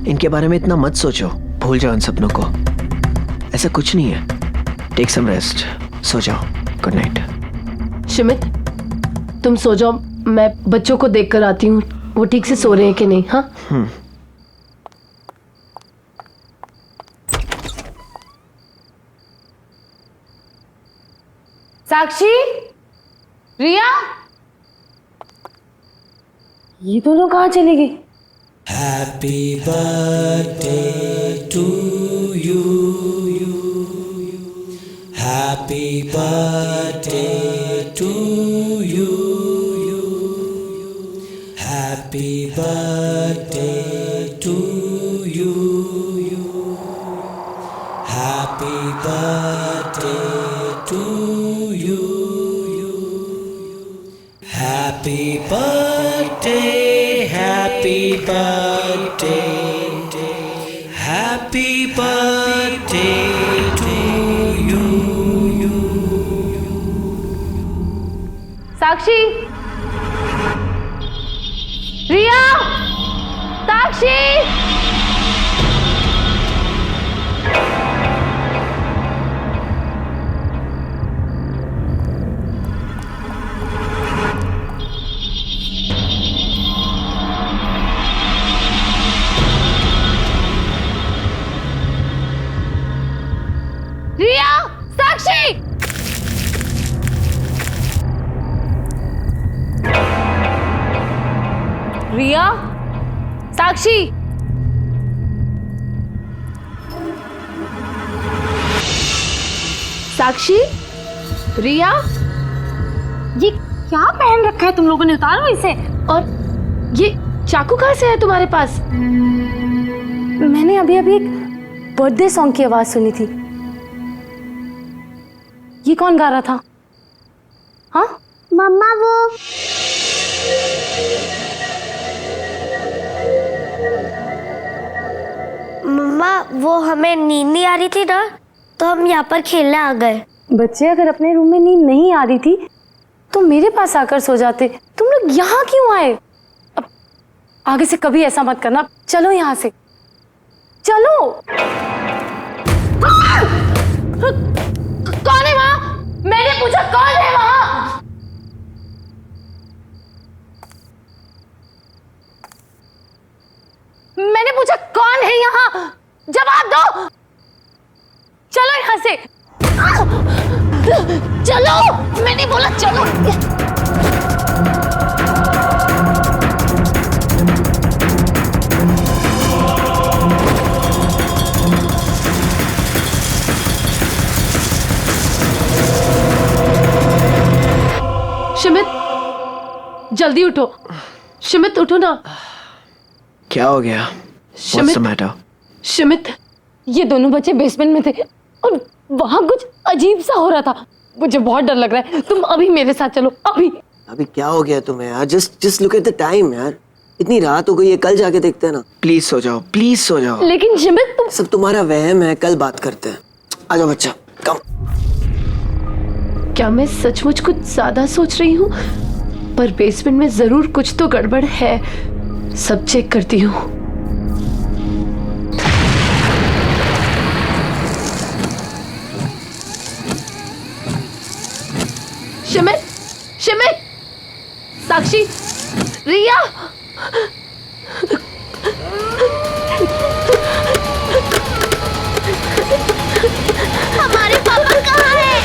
इनके बारे में इतना मत सोचो, भूल जाओ इन सपनों को। ऐसा कुछ नहीं है। टेक सम रेस्ट, सो जाओ। Good night. शिमित, तुम सो जाओ, मैं बच्चों को देख कर आती हूँ वो ठीक से सो रहे हैं कि नहीं। हाँ साक्षी, रिया, ये दोनों कहाँ चली गई? Happy birthday to you. Happy birthday to you. Happy birthday to you. Happy birthday to you. Happy birthday, happy birthday, happy birthday to you. साक्षी, रिया, साक्षी। रिया, साक्षी। रिया, साक्षी। साक्षी, रिया, ये क्या पहन रखा है तुम लोगों ने? उतारो इसे। और ये चाकू कहाँ से है तुम्हारे पास? मैंने अभी अभी एक बर्थडे सॉन्ग की आवाज सुनी थी। ये कौन गा रहा था? हाँ, मम्मा वो मम्मा वो हमें नींद नहीं आ रही थी ना, तो हम यहाँ पर खेलने आ गए। बच्चे अगर अपने रूम में नींद नहीं आ रही थी तो मेरे पास आकर सो जाते। तुम लोग यहाँ क्यों आए? अब आगे से कभी ऐसा मत करना। चलो यहाँ से, चलो। कौन है वहाँ? मैंने पूछा कौन है वहाँ? मैंने पूछा कौन है यहाँ? जवाब दो। चलो यहाँ से, चलो। मैंने बोला चलो। शिमित, जल्दी उठो। शिमित, उठो ना। क्या हो गया? शिमित, What's the matter? शिमित, ये दोनों बच्चे बेसमेंट में थे और वहां कुछ अजीब सा हो रहा था। मुझे बहुत डर लग रहा है। तुम अभी मेरे साथ चलो, अभी। अभी क्या हो गया तुम्हें यार? Just look at the time यार। इतनी रात हो गई है, कल जाके देखते हैं ना। प्लीज सो जाओ, प्लीज सो जाओ। लेकिन शिमित, तुम सब तुम्हारा वहम है, कल बात करते हैं। आ जाओ बच्चा, कम। क्या मैं सचमुच कुछ ज्यादा सोच रही हूँ? पर बेसमेंट में जरूर कुछ तो गड़बड़ है। सब चेक करती हूँ। शिमित, शिमित, साक्षी, रिया। हमारे पापा कहाँ हैं?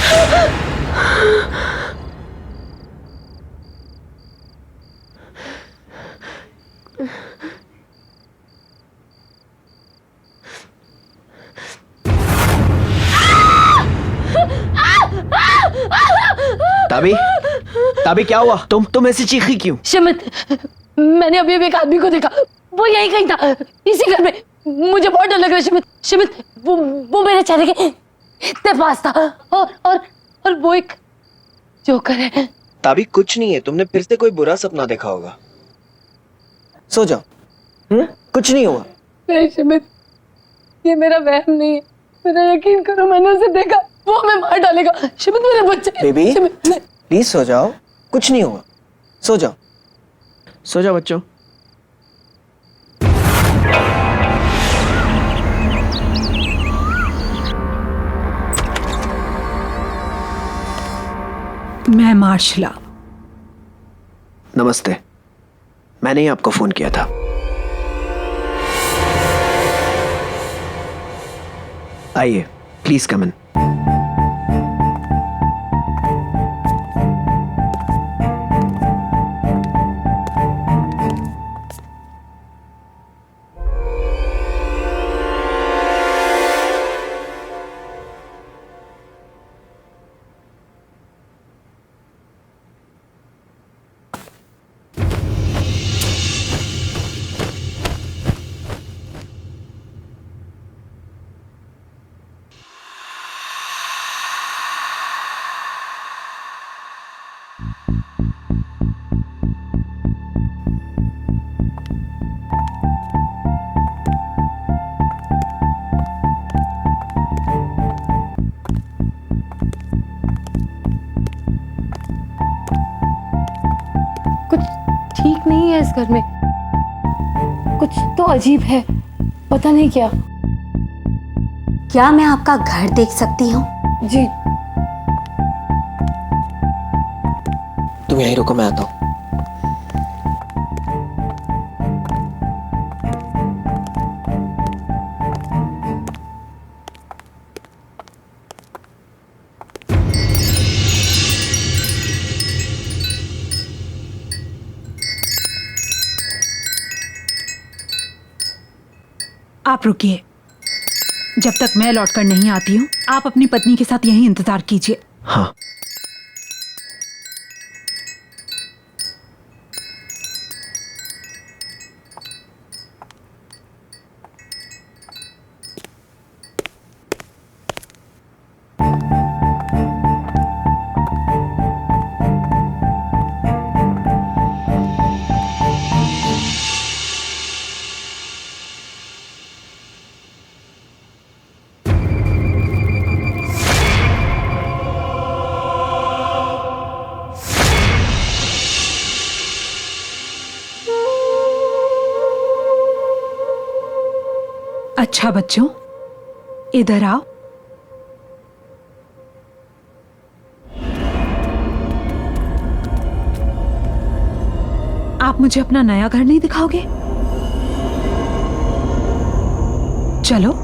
ताबी, ताबी क्या हुआ? तुम ऐसी चीखी क्यों? शिमित, मैंने अभी अभी एक आदमी को देखा। वो यहीं कहीं था, इसी घर में। मुझे बहुत डर लग रहा है शिमित। शिमित, वो मेरे चेहरे के इतने पास था। और वो एक जोकर है। ताबी कुछ नहीं है, तुमने फिर से कोई बुरा सपना देखा होगा। सो जाओ। कुछ नहीं हुआ। नहीं शिमित, ये मेरा वहम नहीं है, मेरा यकीन करो, मैंने उसे देखा, वो हमें मार डालेगा। शिमित मेरे बच्चे। बेबी शिमित, प्लीज सो जाओ, कुछ नहीं हुआ। सो जाओ, सो जाओ बच्चों। मैं मार्शला। नमस्ते, मैंने ही आपको फोन किया था। आइए, प्लीज कम इन। ठीक नहीं है इस घर में, कुछ तो अजीब है, पता नहीं क्या। क्या मैं आपका घर देख सकती हूँ? जी। तुम यहीं रुको, मैं आता हूँ। आप रुकिए, जब तक मैं लौटकर नहीं आती हूँ आप अपनी पत्नी के साथ यहीं इंतजार कीजिए। हाँ। अच्छा बच्चों, इधर आओ। आप मुझे अपना नया घर नहीं दिखाओगे? चलो।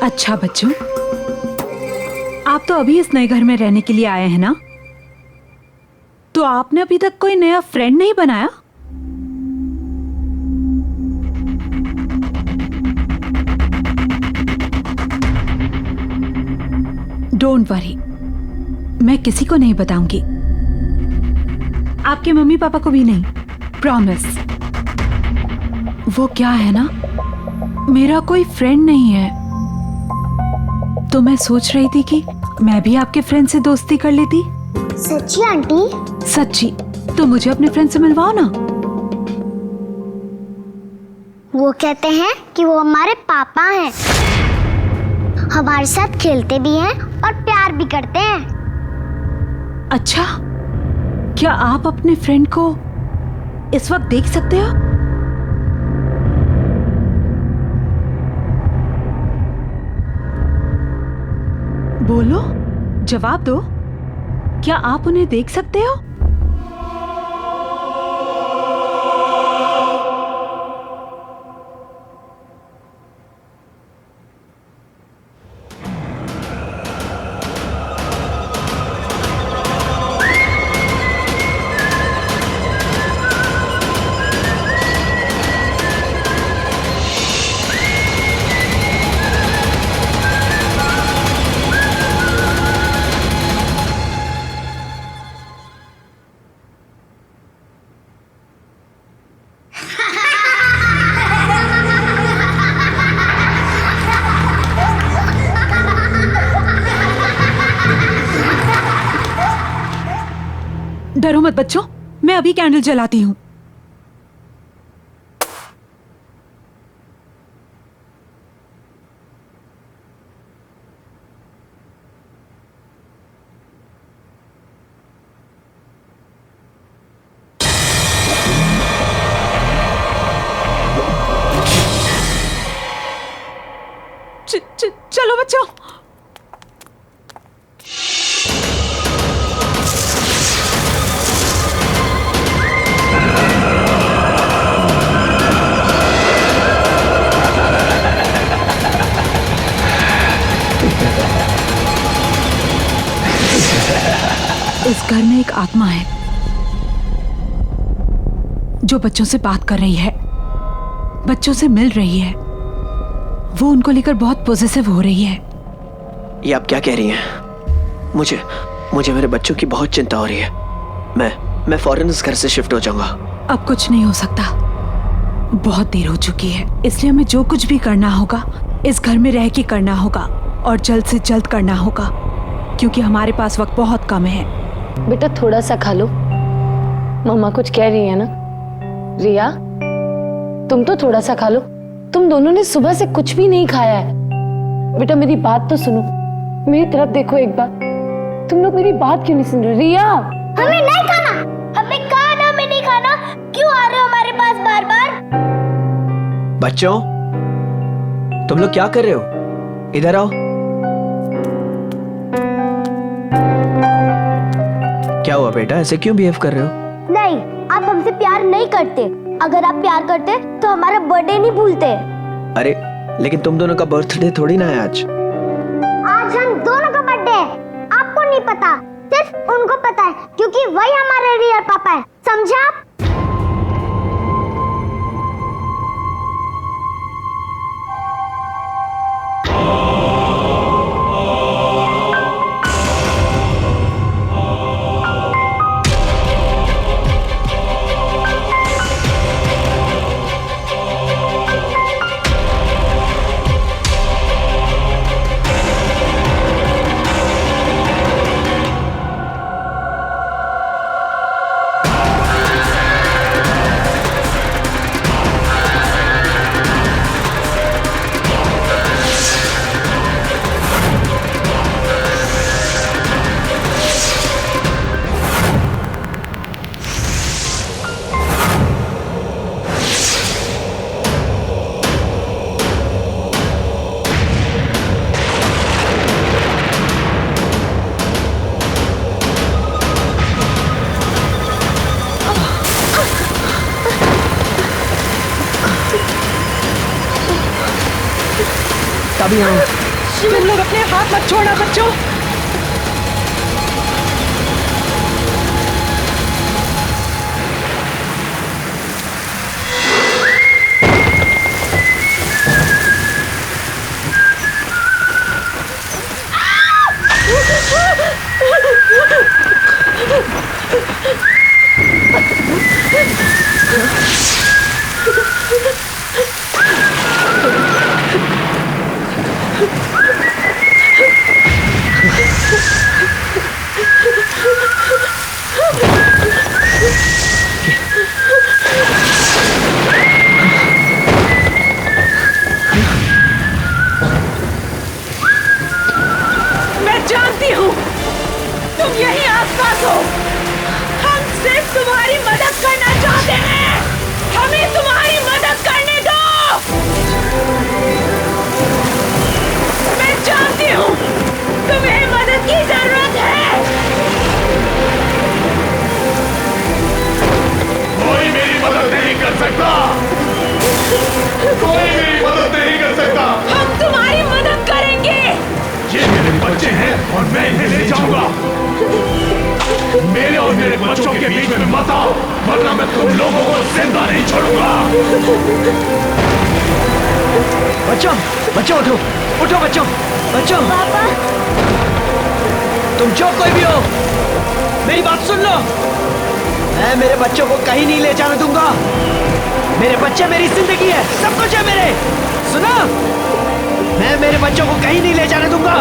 अच्छा बच्चों, आप तो अभी इस नए घर में रहने के लिए आए हैं ना? तो आपने अभी तक कोई नया फ्रेंड नहीं बनाया? डोंट वरी, मैं किसी को नहीं बताऊंगी, आपके मम्मी पापा को भी नहीं, प्रॉमिस। वो क्या है ना, मेरा कोई फ्रेंड नहीं है, तो मैं सोच रही थी कि मैं भी आपके फ्रेंड से दोस्ती कर लेती। सच्ची आंटी? सच्ची। तो मुझे अपने फ्रेंड से मिलवाओ ना। वो कहते हैं कि वो हमारे पापा हैं, हमारे साथ खेलते भी हैं और प्यार भी करते हैं। अच्छा, क्या आप अपने फ्रेंड को इस वक्त देख सकते हो? बोलो, जवाब दो। क्या आप उन्हें देख सकते हो? डरो मत बच्चों, मैं अभी कैंडल जलाती हूँ। चलो बच्चों। इस घर में एक आत्मा है जो बच्चों से बात कर रही है, बच्चों से मिल रही है। वो उनको लेकर बहुत पॉजिटिव हो रही है। ये आप क्या कह रही हैं? मुझे मेरे बच्चों की बहुत चिंता हो रही है। मैं फौरन इस घर से शिफ्ट हो जाऊंगा। अब कुछ नहीं हो सकता, बहुत देर हो चुकी है। इसलिए हमें जो कुछ भी करना होगा इस घर में रह के करना होगा और जल्द से जल्द करना होगा, क्योंकि हमारे पास वक्त बहुत कम है। बेटा थोड़ा सा खा लो, मम्मा कुछ कह रही है ना। रिया तुम तो थोड़ा सा खा लो, तुम दोनों ने सुबह से कुछ भी नहीं खाया है। बेटा मेरी बात तो सुनो, मेरी तरफ देखो एक बार। तुम लोग मेरी बात क्यों नहीं सुन रहे? रिया हमें नहीं खाना, हमें कहा ना हमें नहीं खाना, क्यों आ रहे हो हमारे पास बार बार? बच्चों तुम लोग क्या कर रहे हो? इधर आओ। क्या हुआ बेटा, ऐसे क्यों बिहेव कर रहे हो? नहीं, आप हमसे प्यार नहीं करते। अगर आप प्यार करते तो हमारा बर्थडे नहीं भूलते। अरे लेकिन तुम दोनों का बर्थडे थोड़ी ना है आज। आज हम दोनों का बर्थडे है, आपको नहीं पता, सिर्फ उनको पता है, क्योंकि वही हमारे रियल पापा है, समझा? तभी आओ। तुम लोग अपने हाथ मत छोड़ना बच्चों। कोई मेरी मदद नहीं कर सकता। हम तुम्हारी मदद करेंगे। ये मेरे बच्चे हैं और मैं इन्हें ले जाऊंगा। मेरे और मेरे बच्चों के बीच में मत आओ, वरना मैं तुम लोगों को जिंदा नहीं छोड़ूंगा। बच्चों, बच्चों उठो, उठो बच्चों, बच्चों। पापा तुम जो कोई भी हो, मेरी बात सुन लो। मैं मेरे बच्चों को कहीं नहीं ले जाने दूंगा। मेरे बच्चे मेरी जिंदगी है, सब कुछ है मेरे। सुना? मैं मेरे बच्चों को कहीं नहीं ले जाने दूंगा।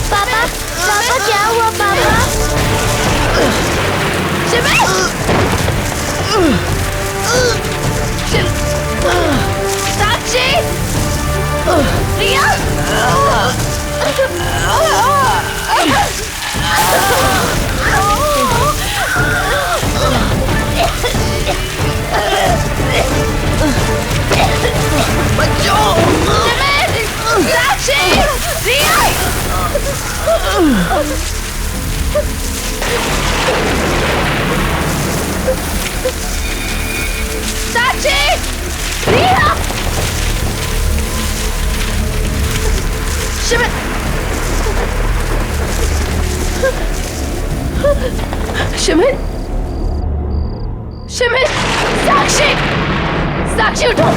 पापा पापा क्या हुआ पापा? साक्षी, रिया, साक्षी, रिया। साक्षी, रिया, शिविर, शिविर, शिविर, साक्षी, साक्षी उठो।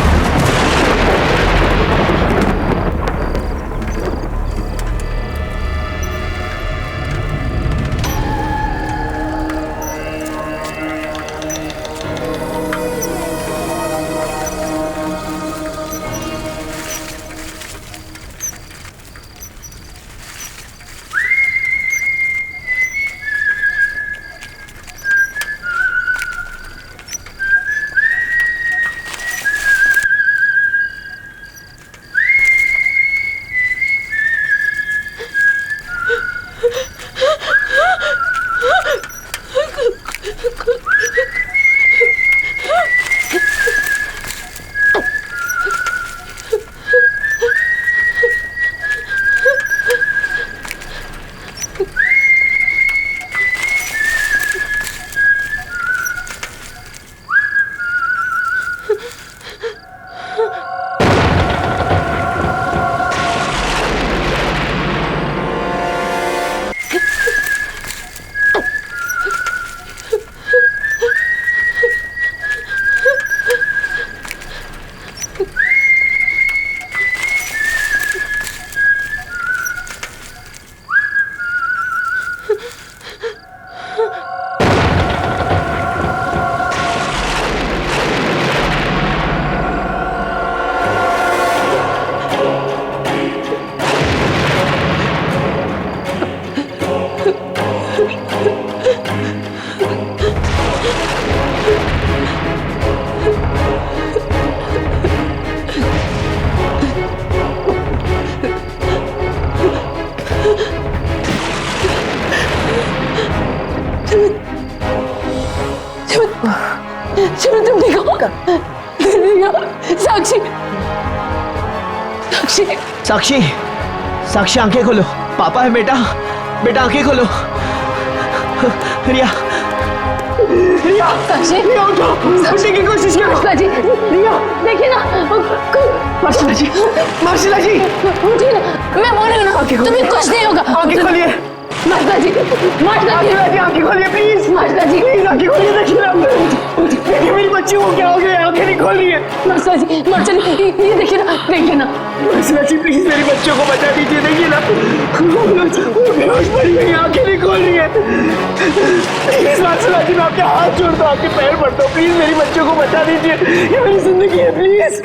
शिविर तुम ठीक हो? साक्षी, साक्षी, साक्षी, साक्षी आंखें खोलो। पापा है बेटा, बेटा आंखें खोलो। रिया, रिया, साक्षी, रिया उठो, उठने की कोशिश करो। मार्शला जी, रिया, देखिए ना, मार्शला जी, मार्शला जी, उठिए ना, मैं बोल रही हूँ ना, तुम्हें कुछ नहीं होगा। आंखें खोलिए। मार्शला जी, मार्शला जी, आंखें खोलिए प्लीज। मार्शला जी, प्लीज आंखें खोलिए। देखिए ना, देखिए मेरी बच्ची को क्या हो गया, आंखें नहीं खोल रही है। मार्शला जी, मार्शल, ये देखिए ना, देखिए ना। मार्शला जी प्लीज मेरी बच्चों को बचा दीजिए। देखिए ना, वो बेहोश पड़ी हुई, आंखें नहीं खोल रही है। प्लीज मार्शला जी, मैं आपके हाथ जोड़ता हूँ, आपके पैर पड़ता हूँ, प्लीज मेरी बच्चों को बचा दीजिए। ये मेरी जिंदगी है, प्लीज।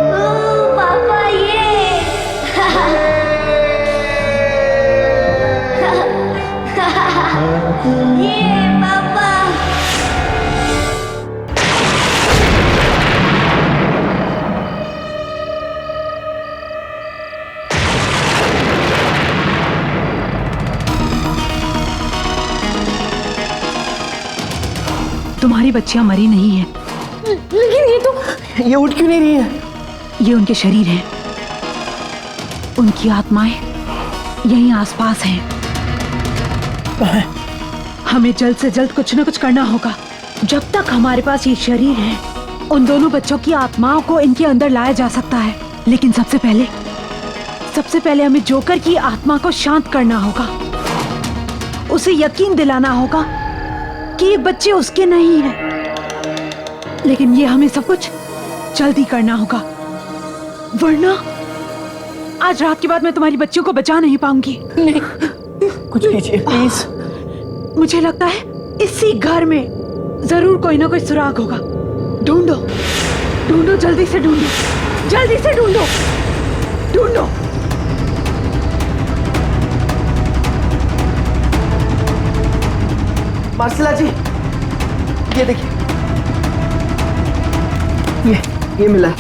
पापा तुम्हारी बच्चियां मरी नहीं है। लेकिन ये उठ क्यों नहीं रही है? ये उनके शरीर हैं, उनकी आत्माएं यहीं आसपास हैं। हमें जल्द से जल्द कुछ न कुछ करना होगा। जब तक हमारे पास ये शरीर है, उन दोनों बच्चों की आत्माओं को इनके अंदर लाया जा सकता है। लेकिन सबसे पहले हमें जोकर की आत्मा को शांत करना होगा। उसे यकीन दिलाना होगा कि ये बच्चे उसके नहीं हैं। लेकिन ये हमें सब कुछ जल्दी करना होगा, वरना आज रात के बाद मैं तुम्हारी बच्चियों को बचा नहीं पाऊंगी। नहीं, कुछ कीजिए प्लीज। मुझे लगता है इसी घर में जरूर कोई ना कोई सुराग होगा। ढूंढो, ढूंढो, जल्दी से ढूंढो, जल्दी से ढूंढो, ढूंढो। मार्सिला जी, ये देखिए, ये मिला।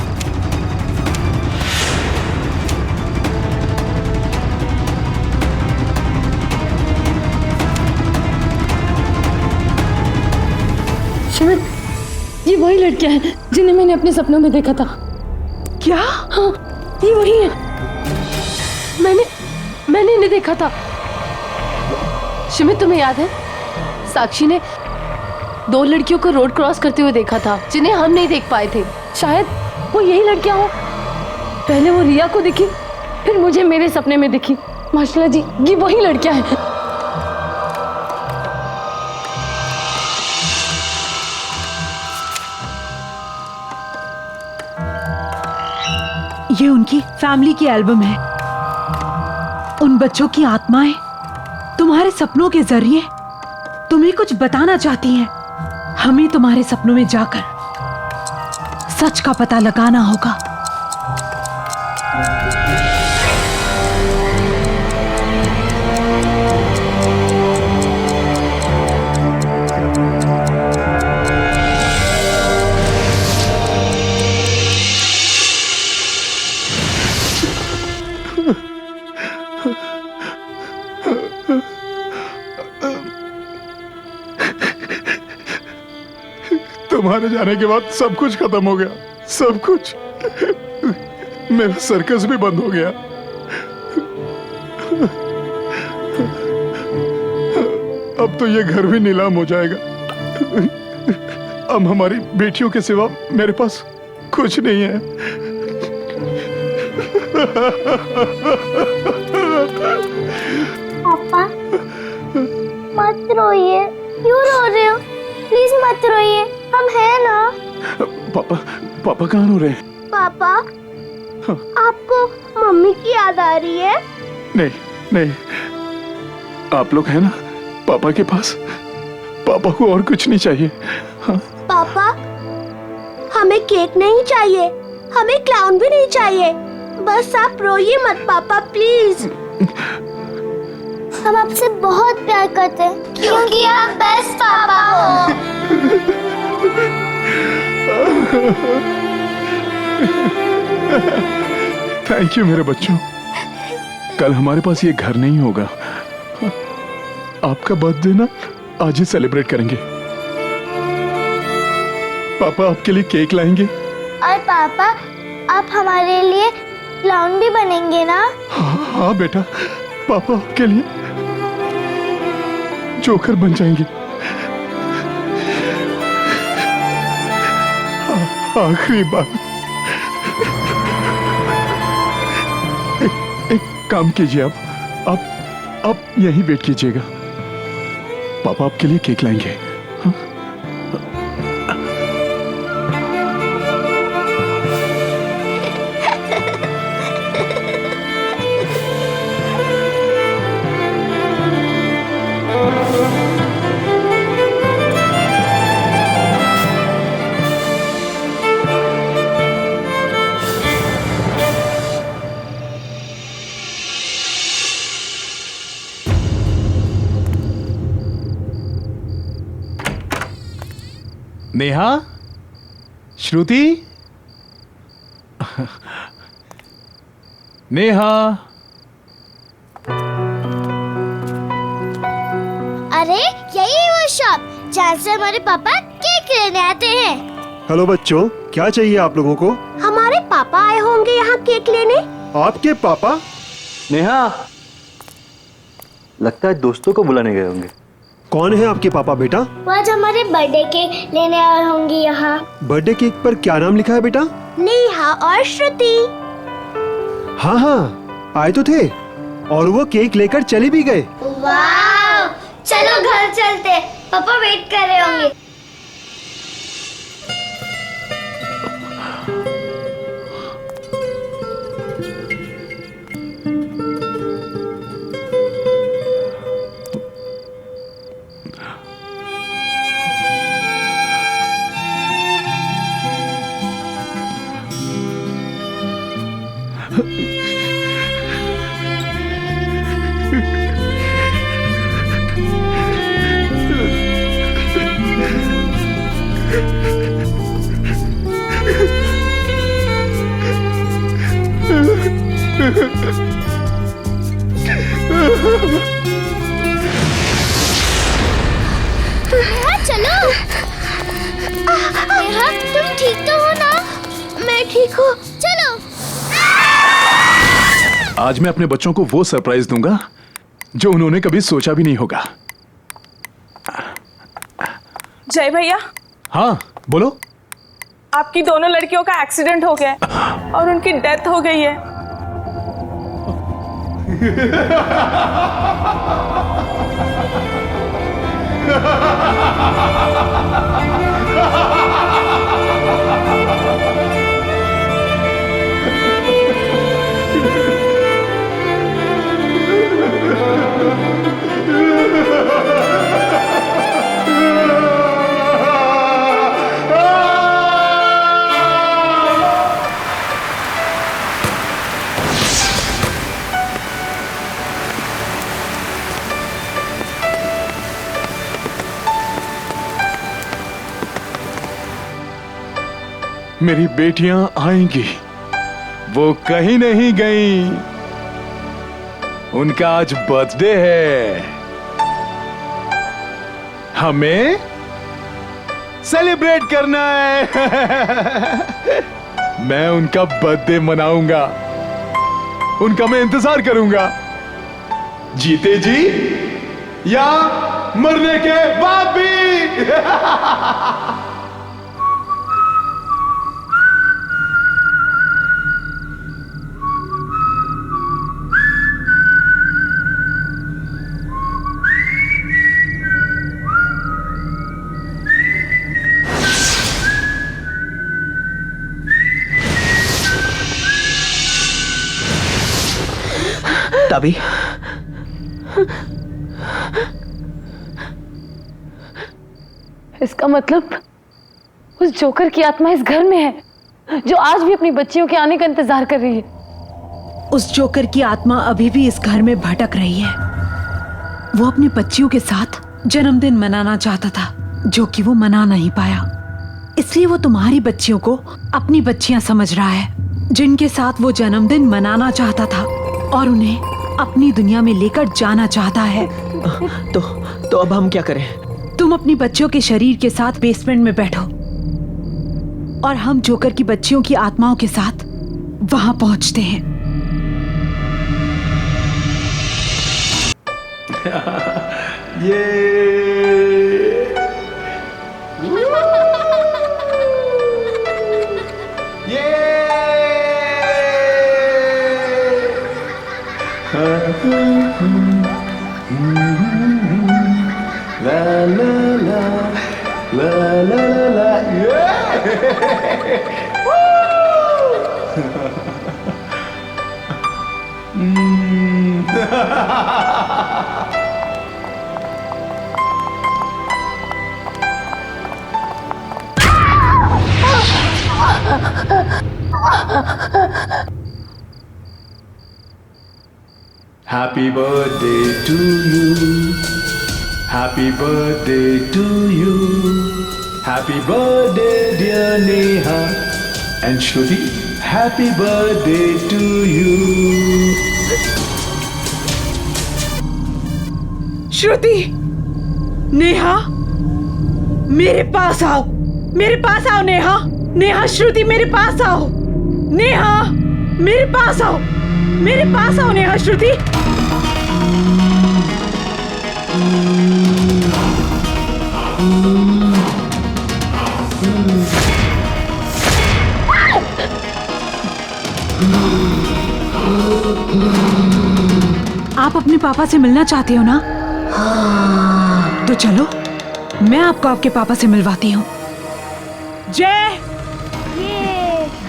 शिविर, ये वही लड़कियां हैं जिन्हें मैंने अपने सपनों में देखा था। क्या? हाँ, ये वही है। मैंने इन्हें देखा था। शिमित, तुम्हें याद है साक्षी ने 2 लड़कियों को रोड क्रॉस करते हुए देखा था जिन्हें हम नहीं देख पाए थे। शायद वो यही लड़कियां हो। पहले वो रिया को दिखी, फिर मुझे मेरे सपने में दिखी। माशाल्लाह जी, ये वही लड़कियां हैं। ये उनकी फैमिली की एल्बम है। उन बच्चों की आत्माएं तुम्हारे सपनों के जरिए तुम्हें कुछ बताना चाहती हैं। हमें तुम्हारे सपनों में जाकर सच का पता लगाना होगा। तुम्हारे जाने के बाद सब कुछ खत्म हो गया, सब कुछ। मेरा सर्कस भी बंद हो गया। अब तो ये घर भी नीलाम हो जाएगा। अब हमारी बेटियों के सिवा मेरे पास कुछ नहीं है। पापा, मत रोइए। क्यों रो रहे हो? प्लीज मत रोइए, हम हैं ना। पापा कहाँ रो रहे हैं? पापा, आपको मम्मी की याद आ रही है? नहीं, आप लोग हैं ना पापा के पास। पापा को और कुछ नहीं चाहिए। हाँ? पापा, हमें केक नहीं चाहिए, हमें क्लाउन भी नहीं चाहिए। बस आप रोइए मत पापा, प्लीज। हम आपसे बहुत प्यार करते हैं क्योंकि आप बेस्ट पापा हो। थैंक यू मेरे बच्चों। कल हमारे पास ये घर नहीं होगा। आपका बर्थडे ना आज ही सेलिब्रेट करेंगे। पापा आपके लिए केक लाएंगे। और पापा, आप हमारे लिए क्लाउन भी बनेंगे ना? हाँ बेटा, पापा आपके लिए जोकर बन जाएंगे। आखिरी बार एक काम कीजिए, आप यहीं वेट कीजिएगा। पापा आपके लिए केक लाएंगे। हाँ? नेहा, श्रुति, नेहा। अरे यही वो शॉप जहाँ से हमारे पापा केक लेने आते हैं। हेलो बच्चों, क्या चाहिए आप लोगों को? हमारे पापा आए होंगे यहाँ केक लेने। आपके पापा? नेहा, लगता है दोस्तों को बुलाने गए होंगे। कौन है आपके पापा बेटा? वो आज हमारे बर्थडे केक लेने आए होंगे यहाँ। बर्थडे केक पर क्या नाम लिखा है बेटा? नेहा और श्रुति। हाँ हाँ, आए तो थे और वो केक लेकर चले भी गए। वाह, चलो घर चलते, पापा वेट कर रहे होंगे। नेहा चलो। नेहा तुम ठीक तो हो ना? मैं ठीक हूँ, चलो। आज मैं अपने बच्चों को वो सरप्राइज दूंगा जो उन्होंने कभी सोचा भी नहीं होगा। जय भैया। हाँ बोलो। आपकी दोनों लड़कियों का एक्सीडेंट हो गया है और उनकी डेथ हो गई है। मेरी बेटियां आएंगी, वो कहीं नहीं गई। उनका आज बर्थडे है, हमें सेलिब्रेट करना है। मैं उनका बर्थडे मनाऊंगा, उनका मैं इंतजार करूंगा, जीते जी या मरने के बाद भी। तभी इसका मतलब उस जोकर की आत्मा इस घर में है जो आज भी अपनी बच्चियों के आने का इंतजार कर रही है। उस जोकर की आत्मा अभी भी इस घर में भटक रही है। वो अपनी बच्चियों के साथ जन्मदिन मनाना चाहता था, जो कि वो मना नहीं पाया। इसलिए वो तुम्हारी बच्चियों को अपनी बच्चियां समझ रहा है, जिनके साथ वो जन्मदिन मनाना चाहता था और उन्हें अपनी दुनिया में लेकर जाना चाहता है। तो अब हम क्या करें? तुम अपनी बच्चियों के शरीर के साथ बेसमेंट में बैठो और हम जोकर की बच्चियों की आत्माओं के साथ वहां पहुंचते हैं। La la la la la la Happy birthday to you. Happy birthday to you. Happy birthday dear Neha and Shruti. Happy birthday to you. श्रुति, नेहा, मेरे पास आओ। मेरे पास आओ नेहा। नेहा, श्रुति मेरे पास आओ। नेहा मेरे पास आओ। मेरे पास आओ नेहा, श्रुति। आप अपने पापा से मिलना चाहते हो ना? तो चलो, मैं आपको आपके पापा से मिलवाती हूँ। जय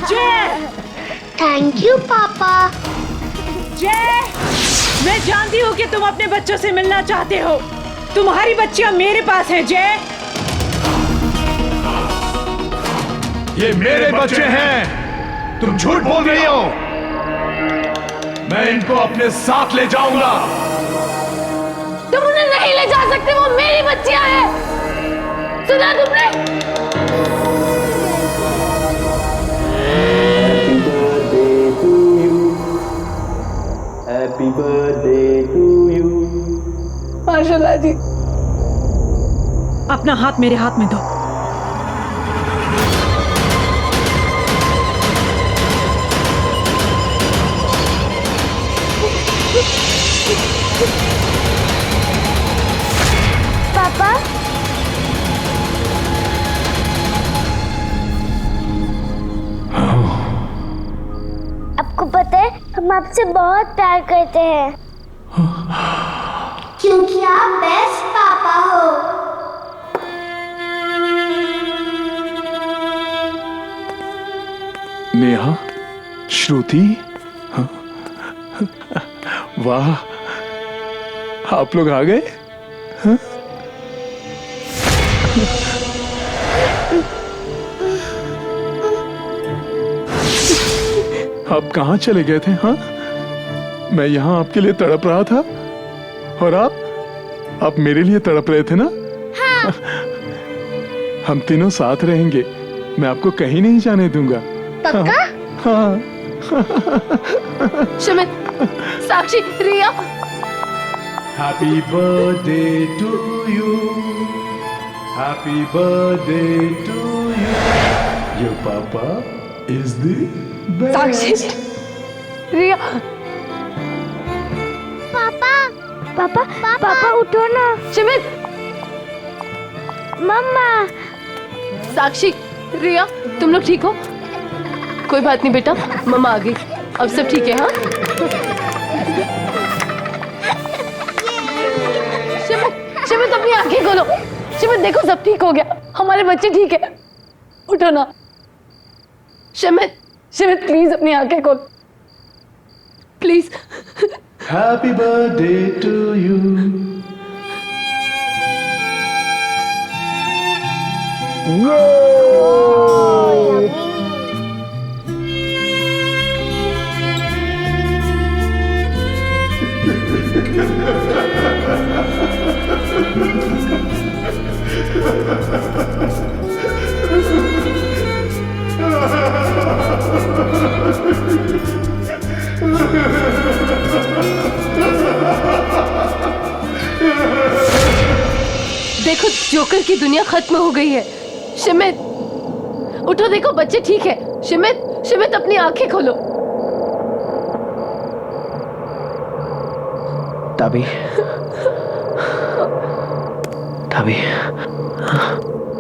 जय। थैंक यू पापा। जय, मैं जानती हूँ कि तुम अपने बच्चों से मिलना चाहते हो। तुम्हारी बच्चियाँ मेरे पास हैं जय। ये मेरे बच्चे हैं, तुम झूठ बोल रही हो। मैं इनको अपने साथ ले जाऊंगा। तुम उन्हें नहीं ले जा सकते, वो मेरी बच्चियां हैं। सुना तुमने? Happy birthday to you. माशाल्लाह जी। अपना हाथ मेरे हाथ में दो। पापा, आपको पता है हम आपसे बहुत प्यार करते हैं क्योंकि आप बेस्ट पापा हो। नेहा, श्रुति, वाह, आप लोग आ गए। हाँ? आप कहाँ चले गए थे? हाँ, मैं यहाँ आपके लिए तड़प रहा था और आप मेरे लिए तड़प रहे थे ना? हाँ। हम तीनों साथ रहेंगे, मैं आपको कहीं नहीं जाने दूंगा। पक्का? हाँ। सुमित, साक्षी, रिया। Happy birthday to you. Happy birthday to you. Your papa is the best. साक्षी, रिया। पापा, पापा, पापा उठो ना। सुमित, मम्मा। साक्षी, रिया, तुम लोग ठीक हो? कोई बात नहीं बेटा, मम्मा आ गई, अब सब ठीक है। हाँ, शिमित अपनी आंखें खोलो। शिमित देखो, सब ठीक हो गया, हमारे बच्चे ठीक है। उठो ना शिमित। शिमित प्लीज अपनी आंखें खोलो, please. Happy birthday to you. देखो, जोकर की दुनिया खत्म हो गई है। शिमित उठो, देखो बच्चे ठीक है। शिमित, शिमित अपनी आंखें खोलो। ताबी, ताबी,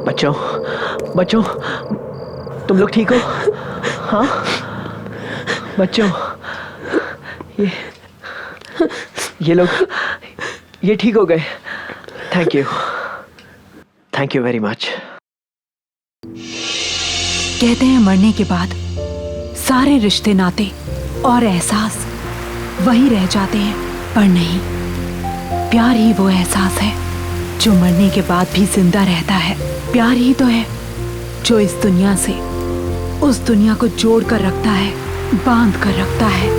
बच्चों, बच्चों, तुम लोग ठीक हो? हाँ बच्चों, ये लोग, ये ठीक हो गए। Thank you, thank you very much. कहते हैं मरने के बाद सारे रिश्ते, नाते और एहसास वही रह जाते हैं, पर नहीं, प्यार ही वो एहसास है जो मरने के बाद भी जिंदा रहता है। प्यार ही तो है जो इस दुनिया से उस दुनिया को जोड़ कर रखता है, बांध कर रखता है।